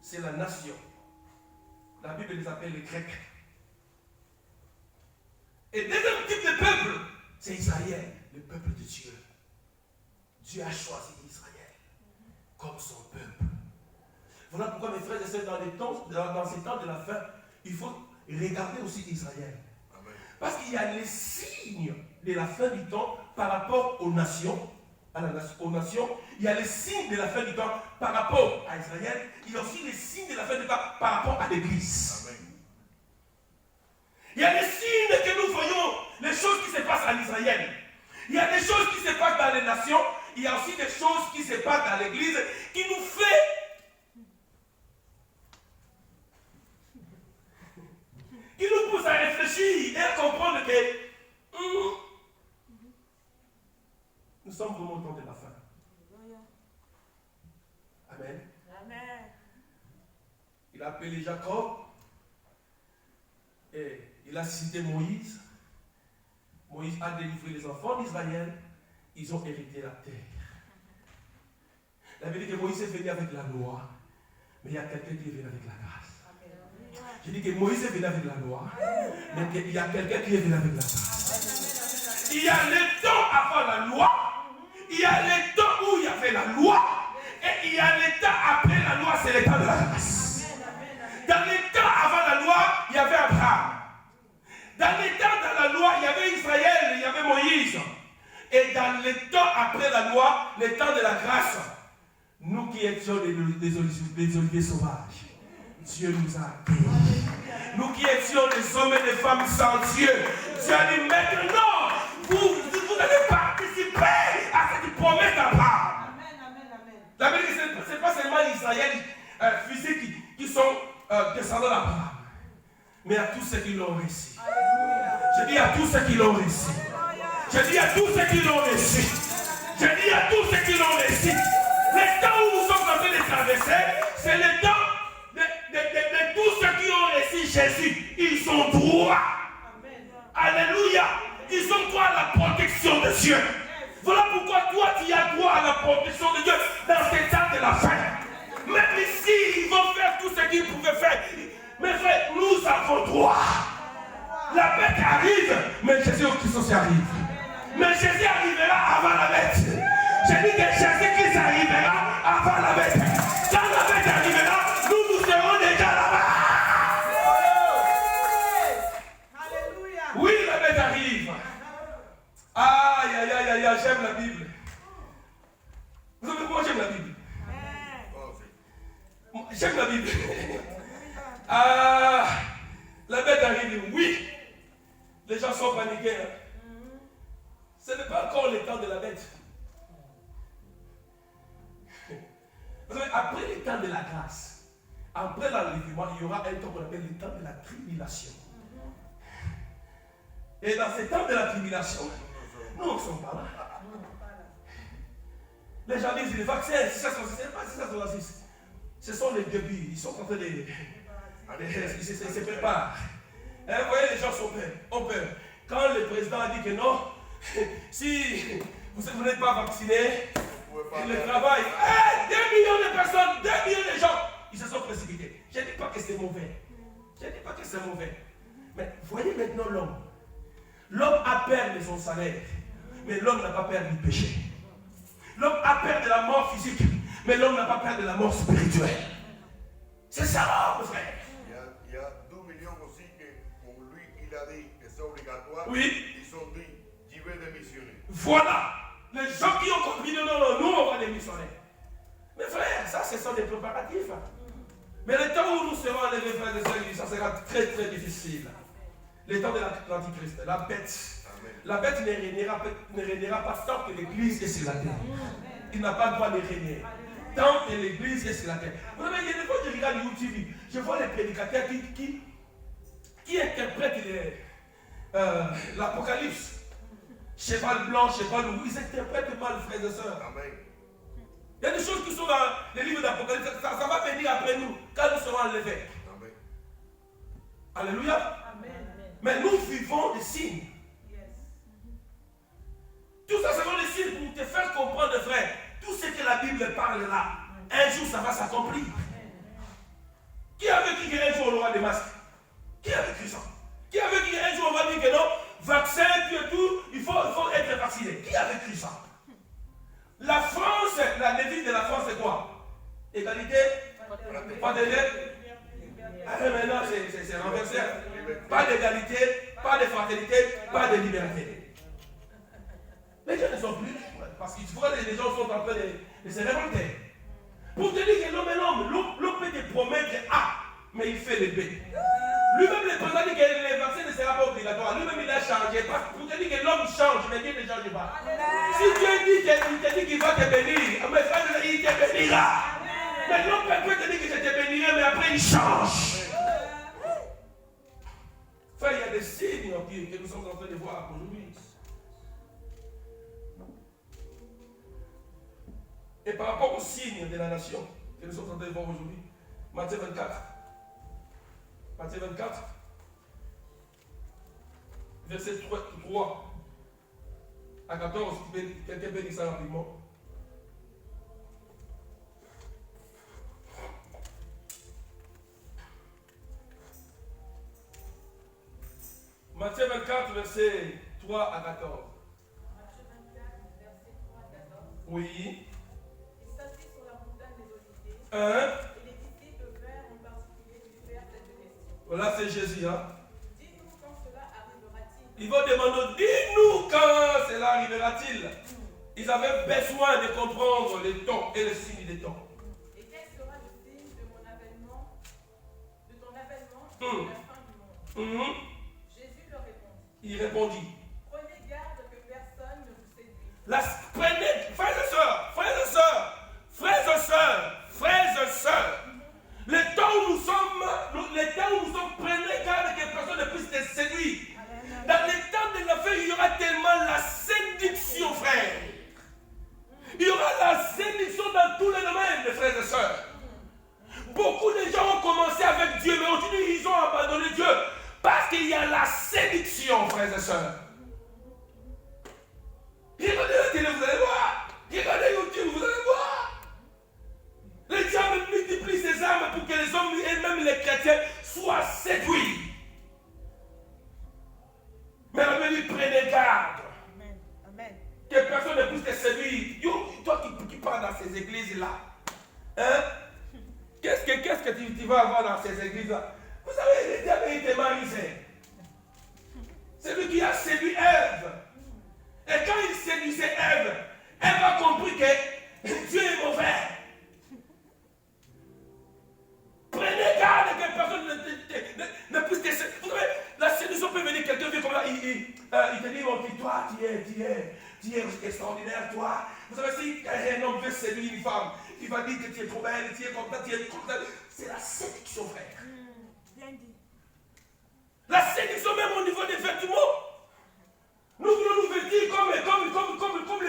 c'est la nation. La Bible les appelle les Grecs. Et deuxième type de peuple, c'est Israël, le peuple de Dieu. Dieu a choisi Israël comme son peuple. Voilà pourquoi, mes frères et sœurs, dans ces temps de la fin, il faut regarder aussi Israël. Parce qu'il y a les signes de la fin du temps par rapport aux nations. Il y a les signes de la fin du temps par rapport à Israël. Il y a aussi les signes de la fin du temps par rapport à l'Église. Il y a des signes que nous voyons, les choses qui se passent en Israël. Il y a des choses qui se passent dans les nations. Il y a aussi des choses qui se passent dans l'Église qui nous poussent à réfléchir et à comprendre que sommes vraiment au temps de la fin. Amen. Amen. Il a appelé Jacob et il a cité Moïse. Moïse a délivré les enfants d'Israël. Ils ont hérité la terre. La vérité que Moïse est venu avec la loi, mais il y a quelqu'un qui est venu avec la grâce. Je dis que Moïse est venu avec la loi, mais il y a quelqu'un qui est venu avec la grâce. Il y a le temps avant la loi, il y a le temps où il y avait la loi, et il y a le temps après la loi, c'est le temps de la grâce. Dans le temps avant la loi, il y avait Abraham. Dans le temps de la loi, il y avait Israël, il y avait Moïse. Et dans le temps après la loi, le temps de la grâce, nous qui étions des oliviers sauvages, Dieu nous a bénis. Nous qui étions des hommes et des femmes sans Dieu, Dieu a dit maintenant, vous allez participer à cette promesse d'Abraham. La vérité, ce n'est pas seulement Israël physique qui sont descendants d'Abraham, mais à tous ceux qui l'ont reçu. Je dis à tous ceux qui l'ont reçu. Je dis à tous ceux qui l'ont reçu. Je dis à tous ceux qui l'ont reçu. Le temps où nous sommes en train de traverser, c'est le temps de tous ceux qui ont reçu Jésus. Ils ont droit. Alléluia. Ils ont droit à la protection de Dieu. Voilà pourquoi toi tu as droit à la protection de Dieu dans ces temps de la fin. Même ici, ils vont faire tout ce qu'ils pouvaient faire. Mes frères, nous avons droit. La bête arrive, mais Jésus au Christ aussi arrive. Mais Jésus arrivera avant la bête. J'ai dit que Jésus-Christ arrivera avant la bête. Quand la bête arrivera, nous serons déjà là-bas. Alléluia. Oui, la bête arrive. Aïe, aïe, aïe, aïe, j'aime la Bible. Vous savez pourquoi j'aime la Bible? J'aime la Bible. La bête arrive, oui. Les gens sont paniqués. Ce n'est pas encore le temps de la bête. Vous savez, après le temps de la grâce, après l'enlèvement, il y aura un temps qu'on appelle le temps de la tribulation. Et dans ce temps de la tribulation, nous ne sommes pas là. Les gens disent les vaccins, c'est pas 666. Ce sont les débuts. Ils sont en train de. Ils se préparent. Et vous voyez, les gens ont peur. Quand le président a dit que non, si vous n'êtes pas vacciné, le travail, 2 millions de personnes, 2 millions de gens, ils se sont précipités. Je ne dis pas que c'est mauvais. Je ne dis pas que c'est mauvais. Mais voyez maintenant l'homme. L'homme a peur de son salaire, mais l'homme n'a pas peur du péché. L'homme a peur de la mort physique, mais l'homme n'a pas peur de la mort spirituelle. C'est ça, mon frère. Il y a 2 millions aussi que, pour lui, il a dit que c'est obligatoire. Oui. Ils ont dit, je vais démissionner. Voilà. Les gens qui ont compris, non, nous, on va démissionner. Mais frère, ça, ce sont des préparatifs. Mais le temps où nous serons enlevés, frères et sœurs, ça sera très, très difficile. Le temps de l'Antichrist, la bête. Amen. La bête ne régnera pas tant que l'Église est sur la terre. Il n'a pas le droit de régner. Tant que l'Église est sur la terre. Vous savez, il y a des fois que je regarde YouTube, je vois les prédicateurs qui interprètent l'Apocalypse. Cheval blanc, cheval rouge, ils interprètent mal, frères et sœurs. Amen. Il y a des choses qui sont dans les livres d'Apocalypse, ça va venir après nous, quand nous serons enlevés. Amen. Alléluia. Amen. Mais nous vivons des signes. Tout ça, ce sont des signes pour te faire comprendre, frère. Tout ce que la Bible parle là, un jour ça va s'accomplir. Qui avait dit qu'un jour on aura des masques? Qui avait cru ça? Qui avait dit qu'un jour on va dire que non, vaccin, tout, il faut être vacciné? Qui avait cru ça? La France, la devise de la France c'est quoi? Égalité, pas de maintenant c'est renversé. Pas d'égalité, pas de fraternité, pas de liberté. Les gens ne sont plus, parce que tu vois, les gens sont en train de se révolter. Pour te dire que l'homme est l'homme peut te promettre A, mais il fait le B. Lui-même, le président dit que les vaccins ne seront pas obligatoires. Lui-même, il a changé. Pour te dire que l'homme change, mais Dieu ne change pas. Si Dieu dit qu'il va te bénir, mais frère, il te bénira. Mais l'homme peut te dire que je te bénirai, mais après, il change. Frère, il y a des signes que nous sommes en train de voir aujourd'hui. Et par rapport aux signes de la nation que nous sommes en train de voir aujourd'hui, Matthieu 24. Matthieu 24, verset 3 à 14. Quelqu'un peut dire ça rapidement. Matthieu 24, verset 3 à 14. Matthieu 24, verset 3 à 14. Oui. Il s'assit sur la montagne des Oliviers. Et les disciples vinrent en particulier lui faire cette question. Voilà, c'est Jésus. Hein? Dis-nous quand cela arrivera-t-il. Ils vont demander, dis-nous quand cela arrivera-t-il. Ils avaient besoin de comprendre les temps et les signes des temps. Et quel sera le signe de mon avènement, de ton avènement et de la fin du monde? Jésus leur répondit. Il répondit. Prenez garde que personne ne vous séduise. Frères et sœurs, frères et sœurs, frères et sœurs, frères et sœurs, les temps où nous sommes, prenez garde que personne ne puisse te séduire. Dans les temps de la fin, il y aura tellement la séduction, frère. Il y aura la séduction dans tous les domaines, mes frères et sœurs. Beaucoup de gens ont commencé avec Dieu, mais aujourd'hui ils ont abandonné Dieu. Parce qu'il y a la séduction, frères et sœurs. Regardez la télé, vous allez voir. Regardez YouTube, vous allez voir. Le diable multiplie ses armes pour que les hommes et même les chrétiens soient séduits. Mais on veut lui prenez garde. Amen. Amen. Que personne ne puisse te séduire. Toi qui pars dans ces églises-là, hein? Qu'est-ce que tu vas avoir dans ces églises-là? Vous savez, le diable était marisé. C'est lui qui a séduit Ève. Et quand il séduisait Ève, Ève a compris que Dieu est mauvais. Prenez garde que personne ne puisse te séduire. Vous savez, la séduction peut venir, quelqu'un vient comme là, il te dit, bon, toi, tu es extraordinaire, toi. Vous savez, si un homme veut séduire une femme, il va dire que tu es trop belle, tu es comme ça, tu es comme ça. C'est la séduction, frère. Bien dit. La séduction même au niveau des vêtements. Nous voulons nous vêtir comme les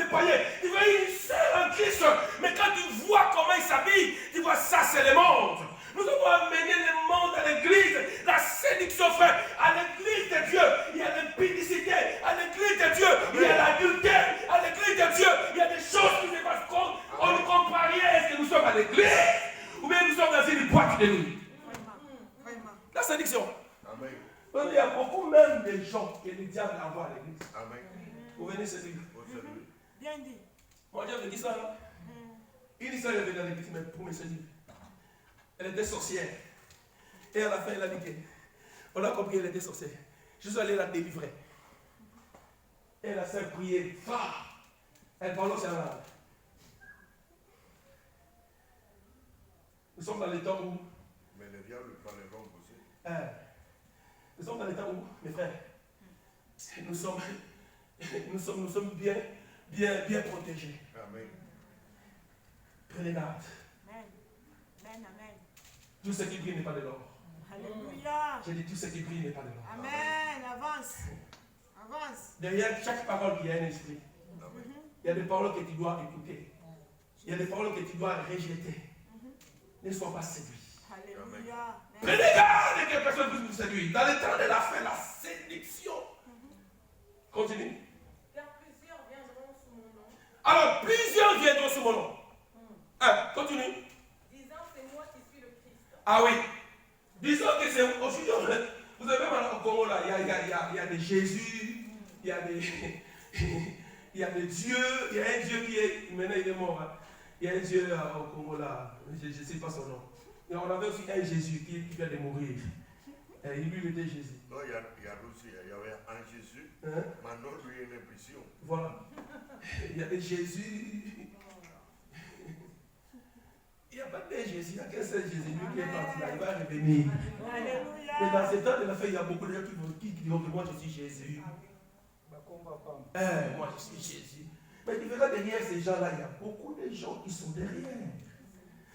païens. Tu vois une sœur en Christ, mais quand tu vois comment il s'habille, tu vois ça c'est le monde. Nous devons amener le monde à l'église. La séduction, frère. À l'église de Dieu, il y a l'impudicité. À l'église de Dieu, il y a l'adultère. À l'église de Dieu, il y a des choses qui se passent. On ne comprend rien. Est-ce que nous sommes à l'église ou bien nous sommes dans une boîte de nuit? Vraiment. La séduction. Amen. Il y a beaucoup même de gens que le diable envoie à l'église. Amen. Vous venez séduire. Au salut. Bien dit. Mon Dieu me dit ça. Là. Il dit ça, il est venu à l'église pour me séduire. Elle était sorcière. Et à la fin, elle a dit qu'on a compris qu'elle était sorcière. Je suis allé la délivrer. Et la sœur priait fort. Elle parle aussi en langue. Nous sommes dans les temps où. Mais le diable prend les langues aussi. Nous sommes dans les temps où, mes frères, nous sommes bien protégés. Amen. Prenez garde. Amen. Amen. Amen. Tout ce qui brille n'est pas de l'or. Alléluia. J'ai dit tout ce qui brille n'est pas de l'or. Amen. Avance. Avance. Derrière chaque parole, il y a un esprit. Amen. Il y a des paroles que tu dois écouter. Il y a des paroles que tu dois rejeter. Ne sois pas séduit. Alléluia. Prenez garde que personne ne puisse vous séduire. Dans le temps de la fin, la séduction. Continue. Car plusieurs viendront sous mon nom, Alors, plusieurs viendront sous mon nom. Continue. disant c'est moi qui suis le Christ. Ah oui. Disons que c'est aujourd'hui. Vous avez même au Congo là, il y a des Jésus, il y a des dieux, il y a un Dieu qui est. Maintenant il est mort. Hein. Il y a un Dieu au Congo là, je ne sais pas son nom. Et on avait aussi un Jésus qui vient de mourir. Et lui, il était Jésus. Non, il y avait un Jésus. Hein? Maintenant, lui, il est en prison. Voilà. Il y a des Jésus. Il n'y a pas de Jésus, il n'y a qu'un seul Jésus. Lui qui est parti là, il va revenir. Alléluia. Mais dans ce temps de la fin, il y a beaucoup de gens qui diront que moi je suis Jésus. Moi je suis Jésus. Mais tu verras derrière ces gens-là, il y a beaucoup de gens qui sont derrière.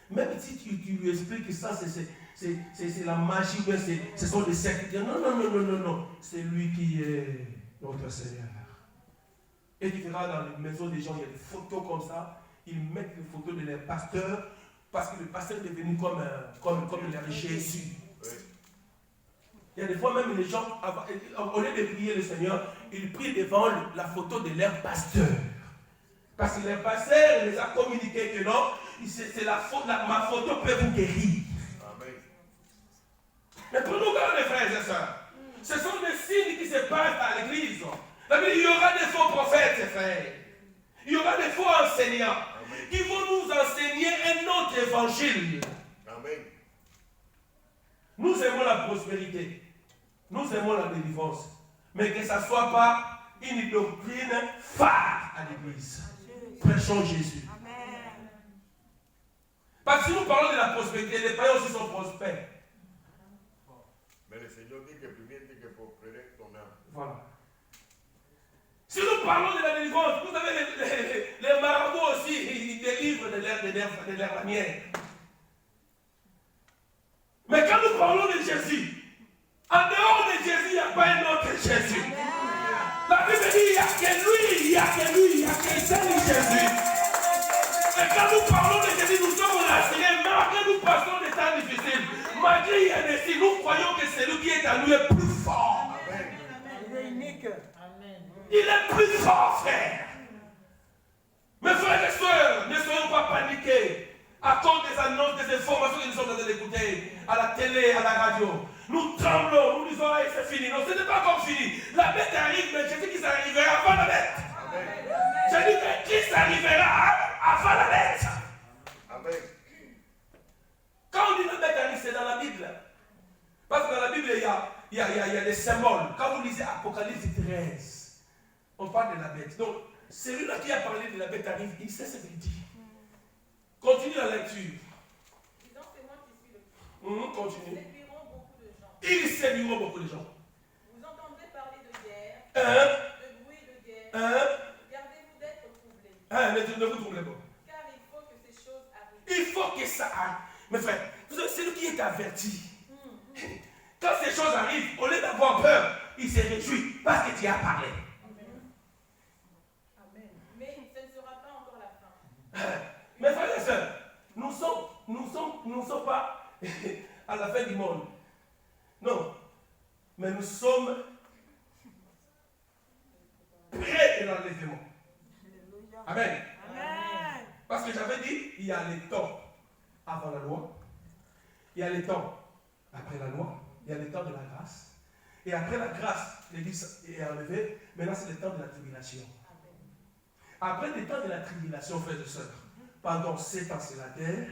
Même si tu lui expliques que ça, c'est la magie, ce sont des sectes. Non. C'est lui qui est notre Seigneur. Et tu verras dans les maisons des gens, il y a des photos comme ça. ils mettent les photos de leurs pasteurs parce que le pasteur est devenu comme leur Jésus. Il y a des fois même les gens, au lieu de prier le Seigneur, ils prient devant la photo de leur pasteur. Parce que le pasteur les a communiqué que non, c'est la faute, ma photo peut vous guérir. Amen. Mais prenons garde les frères et sœurs. Ce sont des signes qui se passent à l'église. Il y aura des faux prophètes, mes frères. Il y aura des faux enseignants. Amen. Qui vont nous enseigner un autre évangile. Amen. Nous aimons la prospérité. Nous aimons la délivrance. Mais que ça ne soit pas une doctrine phare à l'église. Prêchons Jésus. Amen. Parce que si nous parlons de la prospérité, les païens aussi sont prospères. Mais le Seigneur dit que premier dit que prospérer ton âme. Voilà. Si nous parlons de la délivrance, vous savez, les marabouts aussi, ils délivrent de leur manière. Mais quand nous parlons de Jésus, en dehors de Jésus, il n'y a pas un autre Jésus. La Bible dit, il n'y a que lui, il n'y a que lui, il n'y a qu'un seul Jésus. Et quand nous parlons de Jésus, nous sommes rassurés, malgré nous passons des temps difficiles. Malgré il y a des signes, nous croyons que celui qui est en nous est plus fort. Amen. Il est unique. Il est plus fort, frère. Mes frères et sœurs, ne soyons pas paniqués à cause des annonces, des informations que nous sommes en train d'écouter à la télé, à la radio. Nous tremblons, nous disons, hey, c'est fini. Non, ce n'est pas encore fini. La bête arrive, mais Jésus qui s'arrivera avant la bête. J'ai dit que Christ arrivera avant la bête. Amen. Quand on dit la bête arrive, c'est dans la Bible. Parce que dans la Bible, il y a des symboles. Quand vous lisez Apocalypse 13, on parle de la bête. Donc, celui-là qui a parlé de la bête arrive, il sait ce qu'il dit. Continue la lecture. Disons, c'est moi qui suis le Christ. Continue. Ils séduiront beaucoup de gens. Ils séduiront beaucoup de gens. Vous entendrez parler de guerre, De bruit de guerre. Hein? Gardez-vous d'être troublés, Mais ne vous troublez pas. car il faut que ces choses arrivent. Il faut que ça arrive. Mes frères, vous savez, celui qui est averti, quand ces choses arrivent, au lieu d'avoir peur, il se réjouit parce que tu as parlé. Mais ce ne sera pas encore la fin. Mes frères et sœurs, nous sommes pas à la fin du monde. Non. Mais nous sommes près de l'enlèvement. Amen. Amen. Parce que j'avais dit, il y a les temps avant la loi, il y a les temps après la loi, il y a les temps de la grâce. Et après la grâce, l'Église est enlevée. Maintenant, c'est le temps de la tribulation. Après le temps de la tribulation, frères et sœurs, pendant 7 ans sur la terre,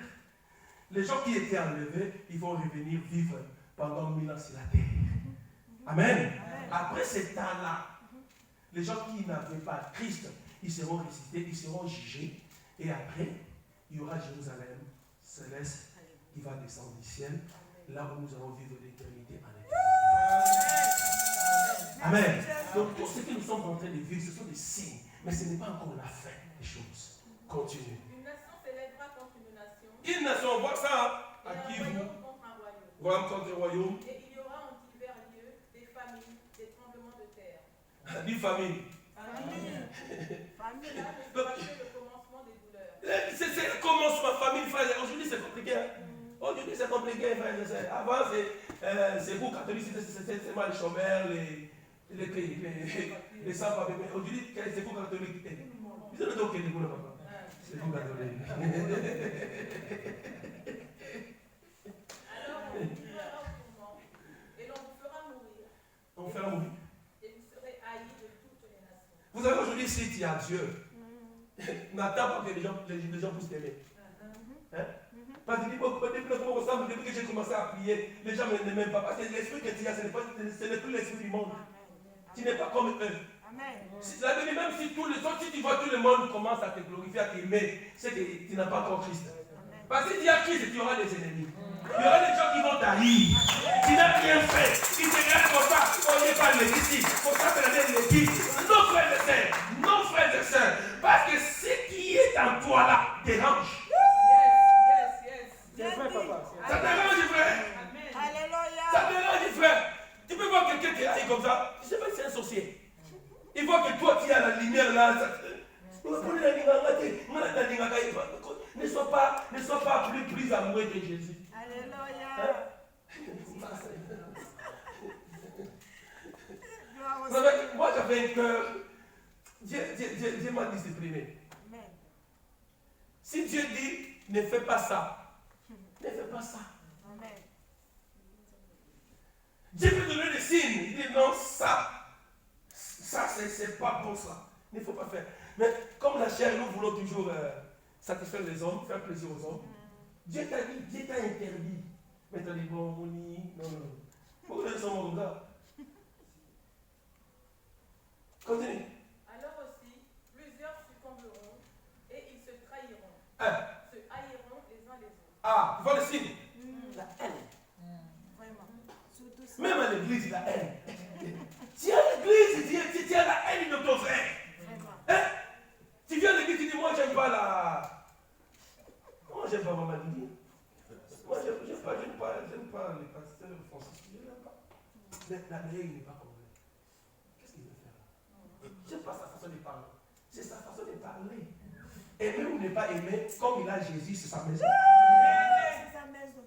les gens qui étaient enlevés, ils vont revenir vivre pendant 1000 ans sur la terre. Amen. Après ce temps-là, les gens qui n'avaient pas Christ, ils seront ressuscités, ils seront jugés. Et après, il y aura Jérusalem céleste qui va descendre du ciel, là où nous allons vivre l'éternité en éternité. Amen. Donc tout ce que nous sommes en train de vivre, ce sont des signes, mais ce n'est pas encore la fin des choses. Continue. Une nation s'élèvera contre une nation, Une nation, on voit ça et à un qui vous royaume contre un royaume. royaume contre le royaume. Et il y aura en divers lieux des famines, des tremblements de terre. Dit famille. Famille. Famille. Cela ne sera que le commencement des douleurs. C'est le commencement, famille, frère. Aujourd'hui, c'est compliqué. Hein? Aujourd'hui, c'est compliqué, frère. Avant, c'est vous, catholiques, c'est seulement les chômeurs, les sans-papiers. Mais aujourd'hui, c'est vous, catholiques. Vous avez donc les boules, papa. C'est vous, catholiques. Alors on vous livrera au tourment, et l'on vous fera mourir, On fait la mourir. et vous serez haïs de toutes les nations. Vous savez, aujourd'hui, si tu as Dieu, n'attends pas que les gens puissent t'aimer. Hein? Parce que depuis que j'ai commencé à prier, les gens ne m'aiment pas. Parce que l'esprit que tu as, ce n'est plus l'esprit du monde. Tu n'es pas comme eux. Amen. Même si tu vois tout le monde commence à te glorifier, à t'aimer, c'est que tu n'as pas encore Christ. Parce que si tu as Christ, tu auras des ennemis. Il y aura des gens qui vont t'haïr. Tu n'as rien fait. Ils te regardent comme ça. On n'est pas ici. Comme ça, c'est la même église. Non, frères et sœurs. Non, frères et sœurs. Parce que ce qui est en toi là dérange. C'est vrai, papa. Ça dérange, frère. Alléluia. Ça dérange, frère. Tu peux voir quelqu'un qui est comme ça. Tu sais pas que c'est un sorcier. Il voit que toi, tu as la lumière là. Ça... l'amour était Jésus. Alléluia. Gloire au Vous savez, Seigneur. moi j'avais un cœur. Dieu m'a discipliné. Amen. Si Dieu dit, ne fais pas ça, ne fais pas ça. Amen. Dieu peut donner des signes. Il dit non, ça c'est pas bon ça. Il ne faut pas faire. Mais comme la chair, nous voulons toujours satisfaire les hommes, faire plaisir aux hommes. Dieu t'a dit, Dieu t'a interdit. Mais tu as dit, bon, non. Pourquoi les hommes comme ça? Continue. Alors aussi, plusieurs succomberont et ils se trahiront, se haïront les uns les autres. Ah, tu vois le signe? La haine. Vraiment. Surtout ça. Même à l'église, la haine. Tu es à l'église, tu as la haine de ton frère. Vraiment. Hein? Tu viens à l'église, tu dis, moi j'aime pas la... Moi j'aime pas Maman Lydie. Moi j'aime pas les pasteurs français. Je n'aime pas. Mais la meilleure, il n'est pas convaincu. Qu'est-ce qu'il veut faire là? J'aime pas sa façon de parler. C'est sa façon de parler. Aimer ou ne pas aimer, comme il a Jésus, c'est sa maison. C'est sa maison.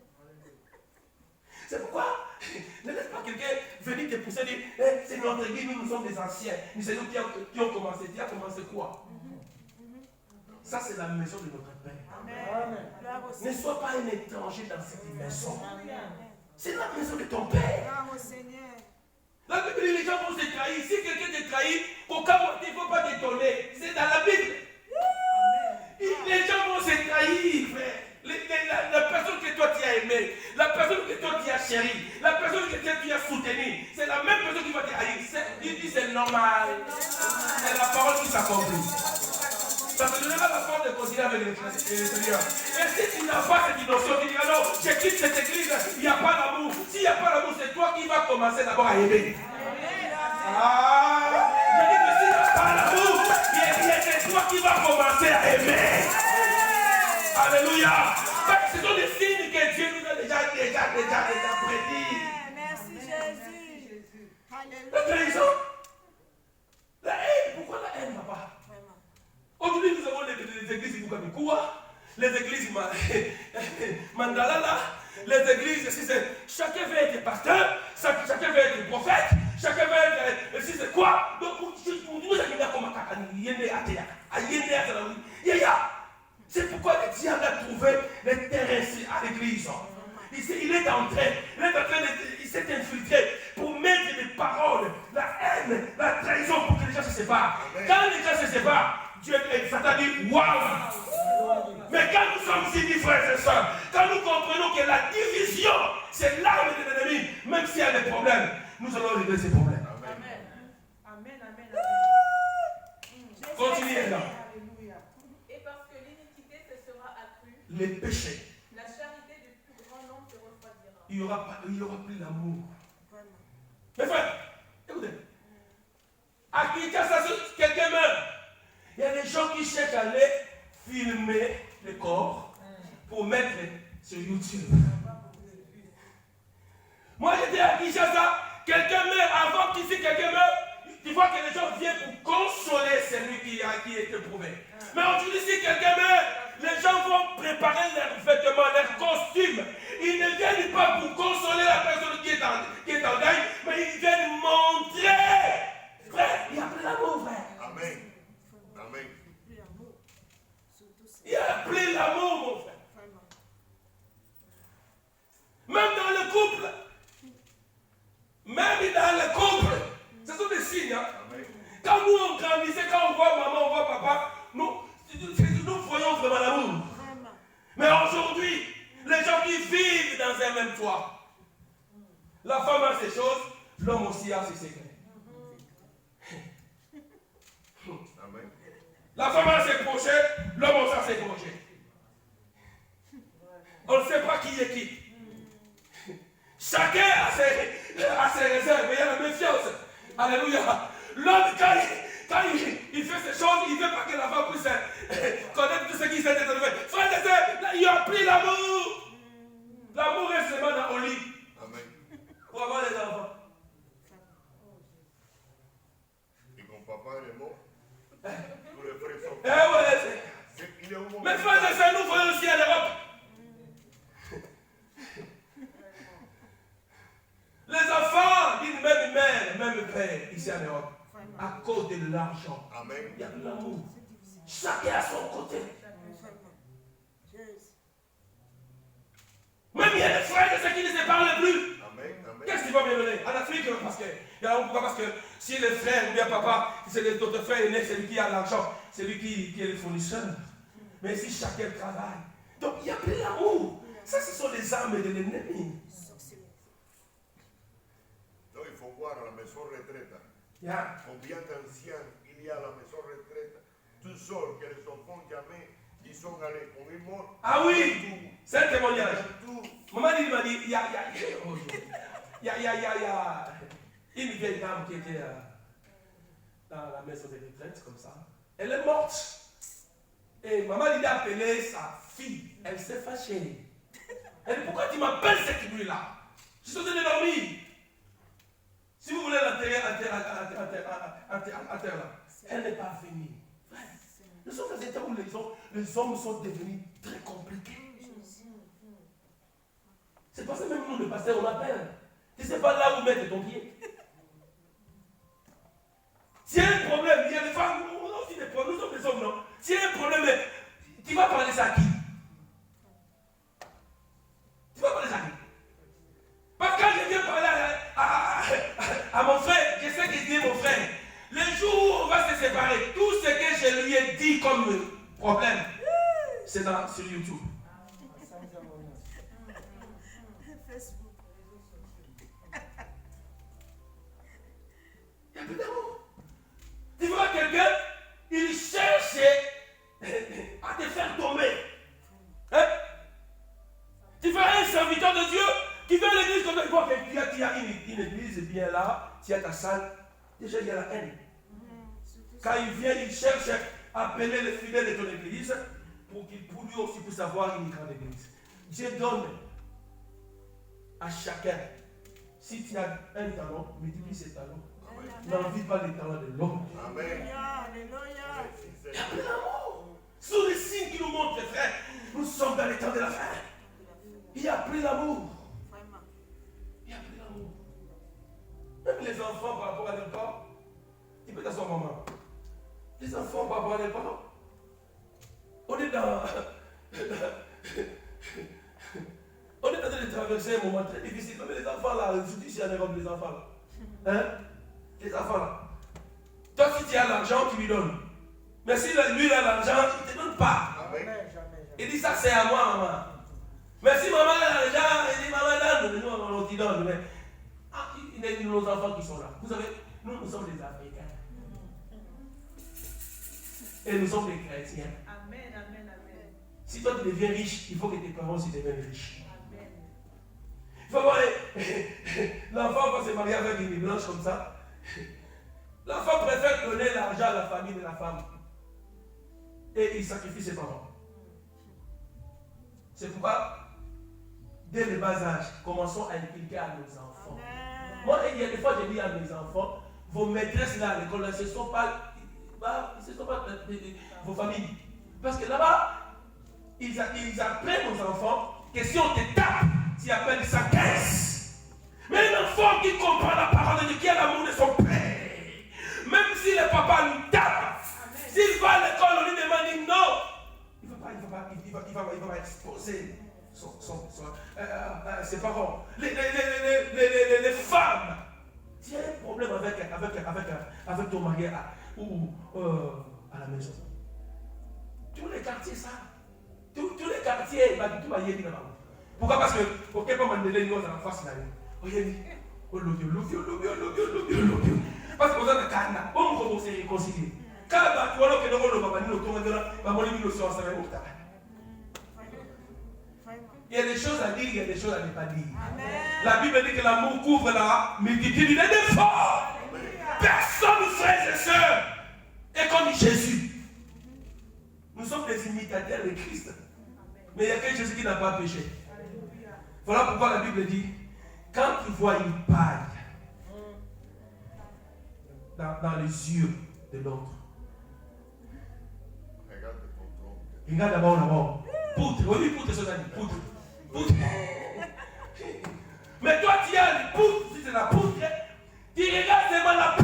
C'est pourquoi ne laisse pas quelqu'un venir te pousser et dire hey, c'est notre église, nous sommes des anciens. Nous c'est nous qui ont commencé. Tu as commencé quoi? Ça, c'est la maison de notre Père. Amen. Gloire au Ne Seigneur. sois pas un étranger dans cette maison. Amen. C'est la maison de ton Père. Gloire au Seigneur. La Bible dit les gens vont se trahir. Si quelqu'un te trahit, aucun motif, il ne faut pas t'étonner. C'est dans la Bible. Les gens vont se trahir, frère. La personne que toi tu as aimée, la personne que toi tu as chérie, la personne que toi tu as soutenue, c'est la même personne qui va te haïr. Il dit c'est normal. C'est la parole qui s'accomplit. Ça te donnera la force de continuer avec le Seigneur. Et si tu n'as pas cette notion, tu dis non, je quitte cette église, il n'y a pas d'amour. S'il n'y a pas d'amour, c'est toi qui vas commencer d'abord à aimer. Ah, je dis que s'il n'y a pas d'amour, c'est toi qui vas commencer à aimer. Alléluia. Ce sont des signes que Dieu nous a déjà prédits. Merci Jésus. Alléluia. La trahison, la haine. Pourquoi la haine, papa? Vraiment. Aujourd'hui, nous avons les églises Bukamikoua, les églises Mandalala, les églises, chacun veut être pasteur, chacun veut être prophète, chacun veut être, si c'est quoi? Donc, nous avons comme c'est pourquoi le diable a trouvé les terrains à l'église. Il est en train, il s'est infiltré pour mettre des paroles, la haine, la trahison pour que les gens se séparent. Quand les gens se séparent, Dieu, Satan dit waouh! Mais quand nous sommes unis, frères et sœurs, quand nous comprenons que la division, c'est l'arme de l'ennemi, même s'il y a des problèmes, nous allons régler ces problèmes. Amen. Continuez là. Et parce que l'iniquité se sera accrue, Les péchés, la charité du plus grand nombre se refroidira. il y aura plus l'amour. Vraiment. Mes frères, écoutez. À Kinshasa, quelqu'un meurt. Il y a des gens qui cherchent à aller filmer le corps pour mettre sur YouTube. Moi j'étais à Kinshasa, quelqu'un meurt, avant qu'ici quelqu'un meurt, tu vois que les gens viennent pour consoler celui qui est éprouvé. Mais aujourd'hui, si quelqu'un meurt, les gens vont préparer leurs vêtements, leurs costumes. Ils ne viennent pas pour consoler la personne qui est en deuil, mais ils viennent montrer. Frère, il y a plein d'amour, frère. Amen. Amen. Plus l'amour. Surtout ça. Il y a plein d'amour, mon frère. Vraiment. Même dans le couple. Même dans le couple. Ce sont des signes. Hein? Quand nous on grandissait, quand on voit maman, on voit papa, nous voyons vraiment l'amour. Vraiment. Mais aujourd'hui, les gens qui vivent dans un même toit, la femme a ses choses, l'homme aussi a ses secrets. Amen. La femme a ses projets, l'homme aussi a ses projets. On ne sait pas qui est qui. Chacun a ses réserves, il y a la méfiance. Alléluia. L'homme, quand il fait ces choses, il ne veut pas que la femme puisse connaître tout ce qui s'est arrivé. Frère et sœur, il n'y a plus l'amour. L'amour est seulement au lit. Amen. Pour avoir les enfants. Et quand papa est mort, tous les frères sont. Eh ouais, Il est où mon mais frère et sœur, nous voyons aussi en Europe. frères ici en Europe à cause de l'argent. Amen. Il y a de l'amour. Chacun à son côté. Même il y a des frères de ceux qui ne se parlent plus. Amen. Amen. Qu'est-ce qui va me donner? En Afrique, parce que si les frères ou bien papa, c'est les autres frères aînés, c'est lui qui a l'argent, c'est lui qui est le fournisseur. Mais si chacun travaille, donc il n'y a plus d'amour. Ça, ce sont les armes de l'ennemi. Donc il faut voir à la maison retraite. Yeah. Combien d'anciens il y a à la maison retraite, tout seul, que les enfants jamais, ils sont allés, on est mort. Ah oui, c'est un témoignage. Tout. Maman il m'a dit, il y a une vieille dame qui était dans la maison de retraite, comme ça. Elle est morte. Et maman lui a appelé sa fille. Elle s'est fâchée. Elle dit, pourquoi tu m'appelles cette nuit-là? Je suis en train de dormir. Si vous voulez l'enterrer à terre là, elle n'est pas venue. Nous sommes dans un temps où les hommes sont devenus très compliqués. C'est pour ça que même nous, le pasteur, on appelle. Tu ne sais pas là où mettre ton pied. S'il y a un problème, il y a des femmes, on a aussi des problèmes, nous sommes des hommes, non? S'il y a un problème, tu vas parler ça à qui? Tu vas parler ça à qui? Parce que quand je viens parler à mon frère, je sais qu'il dit mon frère, le jour où on va se séparer, tout ce que je lui ai dit comme problème, c'est sur YouTube. Il n'y a plus d'amour. Tu vois quelqu'un, il cherche à te faire tomber. Hein? Tu feras un serviteur de Dieu qui vient à l'église comme il voit que tu as une église bien là, tu as ta salle. Déjà, il y a la haine. Quand il vient, il cherche à appeler les fidèles de ton église pour lui aussi puisse avoir une grande église. Dieu donne à chacun. Si tu as un talent, multiplie ses talents. N'envie pas les talents de l'homme. Amen. Il y a plus d'amour. Ce sont les signes qui nous montrent, frère. Nous sommes dans les temps de la fin. Il n'y a plus d'amour. Il n'y a plus d'amour. Même les enfants par rapport à leurs parents. Tu peux t'asseoir, maman. Les enfants par rapport à leurs parents. On est dans. On est en train de traverser un moment très difficile. Mais les enfants là, je dis ici en Europe, les enfants là. Hein? Les enfants là. Toi, si tu as l'argent, tu lui donnes. Mais si lui il a l'argent, il ne te donne pas. Amen. Il dit ça c'est à moi, maman. Mais si maman a l'argent, il dit maman donne, nous on t'y donne. Mais il y a nos enfants qui sont là. Vous savez, nous sommes des Africains. Et nous sommes des chrétiens. Amen, amen, amen. Si toi tu deviens riche, il faut que tes parents aussi deviennent riches. Il faut voir, l'enfant va se marier avec une blanche comme ça. L'enfant préfère donner l'argent à la famille de la femme. Et il sacrifie ses parents. C'est pourquoi, dès le bas âge, commençons à inculquer à nos enfants. Amen. Moi, il y a des fois, je dis à mes enfants, vos maîtresses là à l'école, ce ne sont pas vos familles. Parce que là-bas, ils apprennent aux enfants que si on te tape, tu appelles ça 15. Mais un enfant qui comprend la parole de Dieu, qui a l'amour de son père, même si le papa lui tape, s'il va à l'école, on lui demande non, il va exposer ses parents. Les femmes, tu as un problème avec ton mari ou à la maison. Tous les quartiers, ça. Tous les quartiers, tout va y aller là-bas. Pourquoi? Parce que, ok, pas m'enlever nous dans la face là. Parce que vous avez un canard. On commence à réconcilier. Quand tu vois que nous il y a des choses à dire, il y a des choses à ne pas dire. Amen. La Bible dit que l'amour couvre la multitude des défauts. Personne, frères et sœurs, est comme Jésus. Nous sommes des imitateurs de Christ. Mais il y a que Jésus qui n'a pas péché. Voilà pourquoi la Bible dit, quand tu vois une paille dans les yeux de l'autre, regarde d'abord. Poutre, oui, poutre, c'est ça, poutre. Mais toi, tu as une poutre, si c'est la poutre, tu regardes seulement la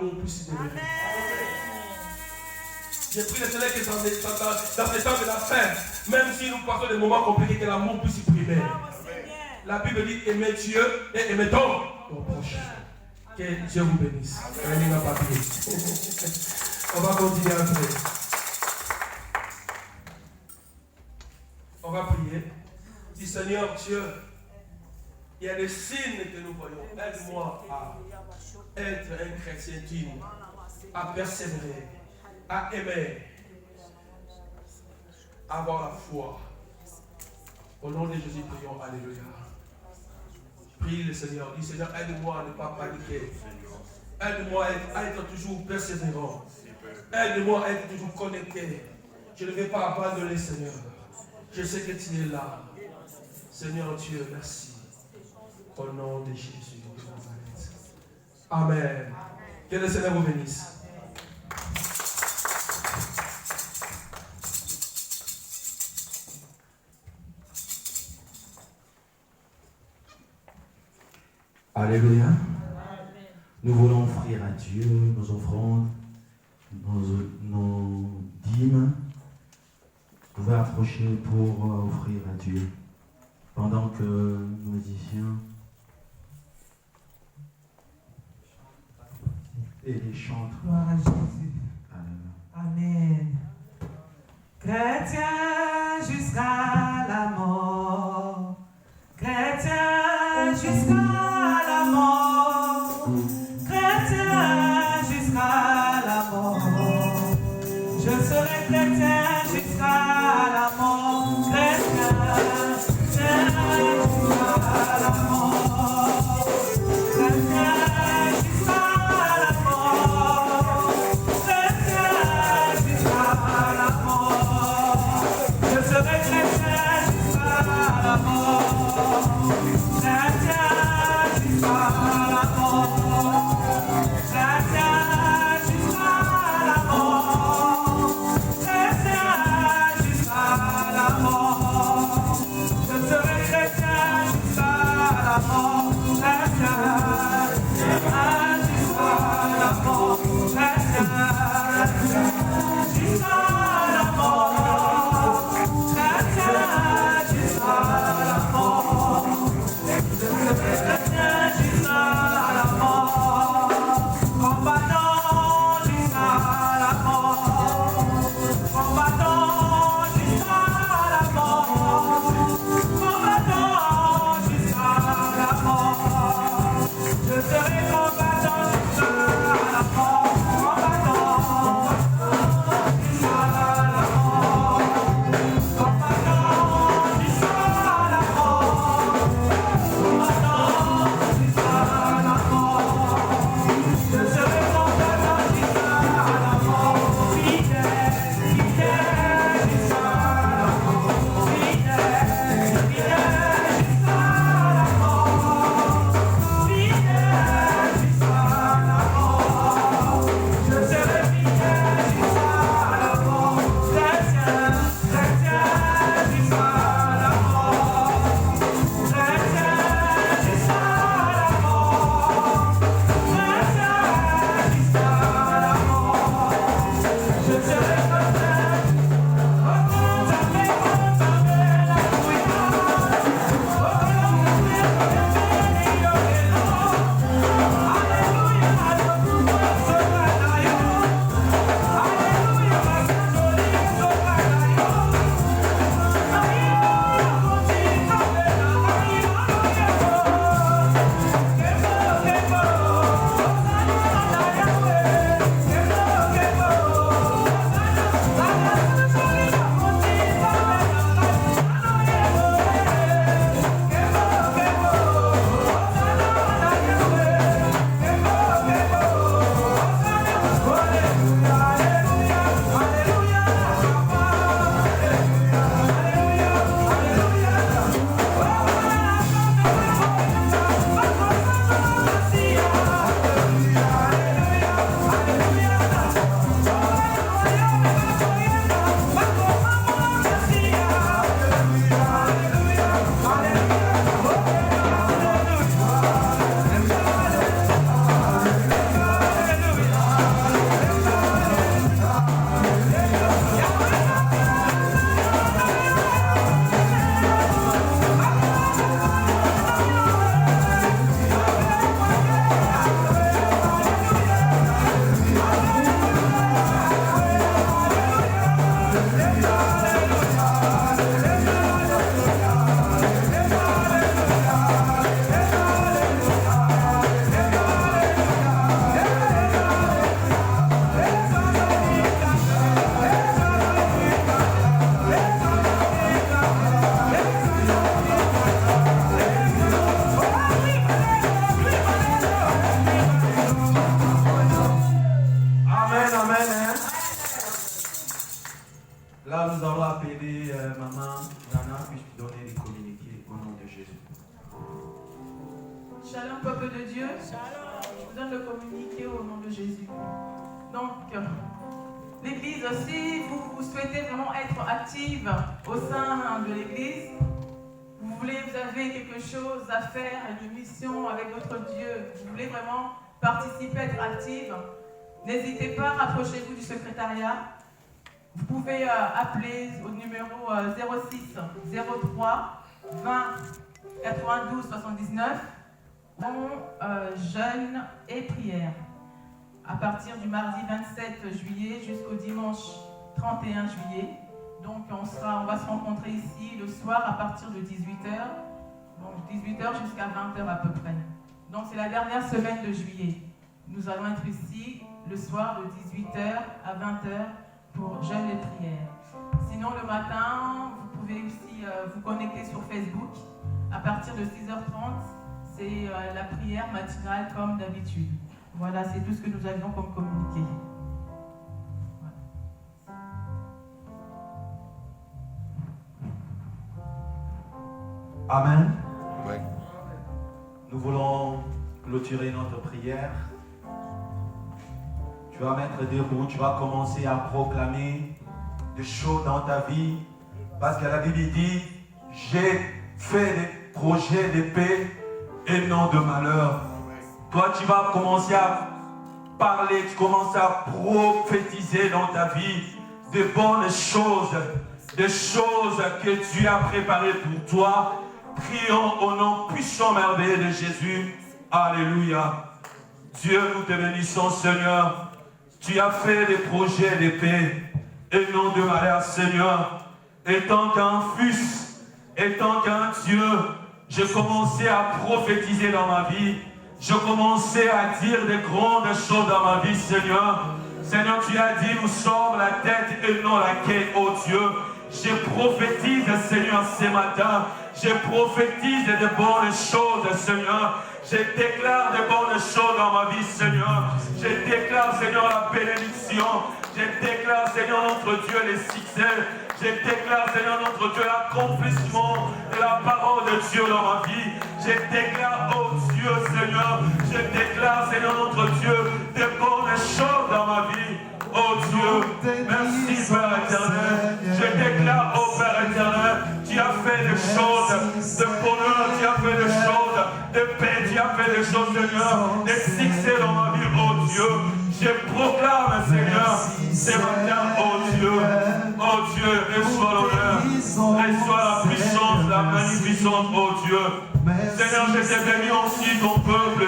l'amour puisse demeurer. J'ai pris le Seigneur qui est dans les temps de la fin, même si nous passons des moments compliqués, que l'amour puisse primer. La Bible dit aimer Dieu et aimer ton prochain. Que Dieu vous bénisse. On va continuer après. On va prier. Dis Seigneur Dieu, il y a des signes que nous voyons. Aide-moi à être un chrétien digne, à persévérer, à aimer, à avoir la foi. Au nom de Jésus, prions. Alléluia. Prie le Seigneur. Dis Seigneur, aide-moi à ne pas paniquer. Aide-moi à être toujours persévérant. Aide-moi à être toujours connecté. Je ne vais pas abandonner, Seigneur. Je sais que tu es là. Seigneur Dieu, merci. Au nom de Jésus de Nazareth. Amen. Que le Seigneur vous bénisse. Alléluia. Nous voulons offrir à Dieu nos offrandes, nos dîmes. Vous pouvez approcher pour offrir à Dieu. Pendant que nos musiciens et les chantres. Gloire à Jésus. Amen. Chrétien jusqu'à la mort. Chrétien jusqu'à la mort. Chrétien jusqu'à la mort. Je serai chrétien jusqu'à la mort. Chrétien jusqu'à la mort. Chrétien jusqu'à la mort. Chrétien jusqu'à la mort. Je serai chrétien jusqu'à la mort. Chrétien jusqu'à la mort. Chrétien jusqu'à la mort. Chrétien Là, nous allons appeler Maman Nana, puis donner les communiqués au nom de Jésus. Shalom, peuple de Dieu. Je vous donne le communiqué au nom de Jésus. Donc, l'Église, si vous souhaitez vraiment être active au sein de l'Église, vous avez quelque chose à faire, une mission avec votre Dieu, vous voulez vraiment participer, être active, n'hésitez pas, rapprochez-vous du secrétariat. Vous pouvez appeler au numéro 06 03 20 92 79 jeûne et prière. À partir du mardi 27 juillet jusqu'au dimanche 31 juillet. Donc on va se rencontrer ici le soir à partir de 18h. Donc 18h jusqu'à 20h à peu près. Donc c'est la dernière semaine de juillet. Nous allons être ici le soir de 18h à 20h pour jeûne et prière. Sinon le matin, vous pouvez aussi vous connecter sur Facebook. À partir de 6h30, c'est la prière matinale comme d'habitude. Voilà, c'est tout ce que nous avions comme communiqué. Amen. Oui. Nous voulons clôturer notre prière. Tu vas mettre debout, tu vas commencer à proclamer des choses dans ta vie. Parce que la Bible dit, j'ai fait des projets de paix et non de malheur. Toi, tu vas commencer à parler, tu commences à prophétiser dans ta vie de bonnes choses, des choses que Dieu a préparées pour toi. Prions au nom puissant merveilleux de Jésus. Alléluia. Dieu, nous te bénissons, Seigneur. Tu as fait des projets de paix et non de malheur, Seigneur. Étant qu'un fils, étant qu'un Dieu, je commençais à prophétiser dans ma vie. Je commençais à dire des grandes choses dans ma vie, Seigneur. Seigneur, tu as dit, nous sommes la tête et non la queue, oh Dieu. Je prophétise, Seigneur, ce matin. Je prophétise de bonnes choses, Seigneur. Je déclare de bonnes choses dans ma vie, Seigneur. Je déclare, Seigneur, la bénédiction. Je déclare, Seigneur, notre Dieu, les succès. Je déclare, Seigneur, notre Dieu, l'accomplissement de la parole de Dieu dans ma vie. Je déclare, oh Dieu, Seigneur, je déclare, Seigneur, notre Dieu, de bonnes choses dans ma vie. Oh Dieu, merci Père éternel. Je déclare, oh Père éternel, tu as fait des choses de bonheur, tu as fait des choses de paix, tu as fait des choses, Seigneur, de succès dans ma vie, oh Dieu. Je proclame, Seigneur, ce matin, oh Dieu, reçois l'honneur, reçois la puissance, la magnificence, oh Dieu. Seigneur, je t'ai béni aussi ton peuple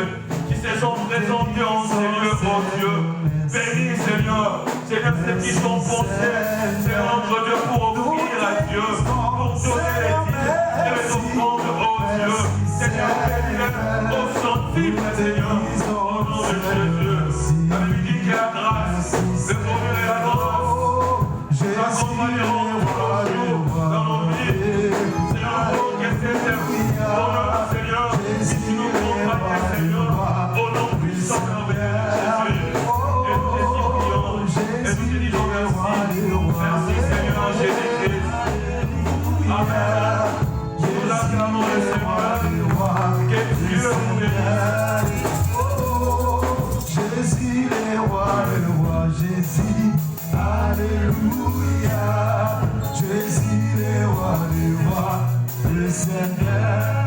qui se sont présentés en ces lieux, oh Dieu. Bénis, Seigneur, Seigneur, ceux qui sont pensés, Seigneur, notre Dieu, pour offrir à Dieu, pour donner les dîmes et les offrandes, oh Dieu. Seigneur, bénis-les au centime, Seigneur, au nom de Jésus. La Bible dit que la grâce, le bonheur et la grâce s'accompagneront pour le jour dans nos vies. Seigneur, pour que c'est bonheur, Seigneur, si tu nous accompagnes, Seigneur, au nom puissant de Jésus. Et nous te disons merci. Merci Seigneur Jésus-Christ. Amen. Nous acclamons le Seigneur. Que Dieu nous bénisse. Jésus le roi, Jésus. Alléluia. Jésus le roi, le Seigneur.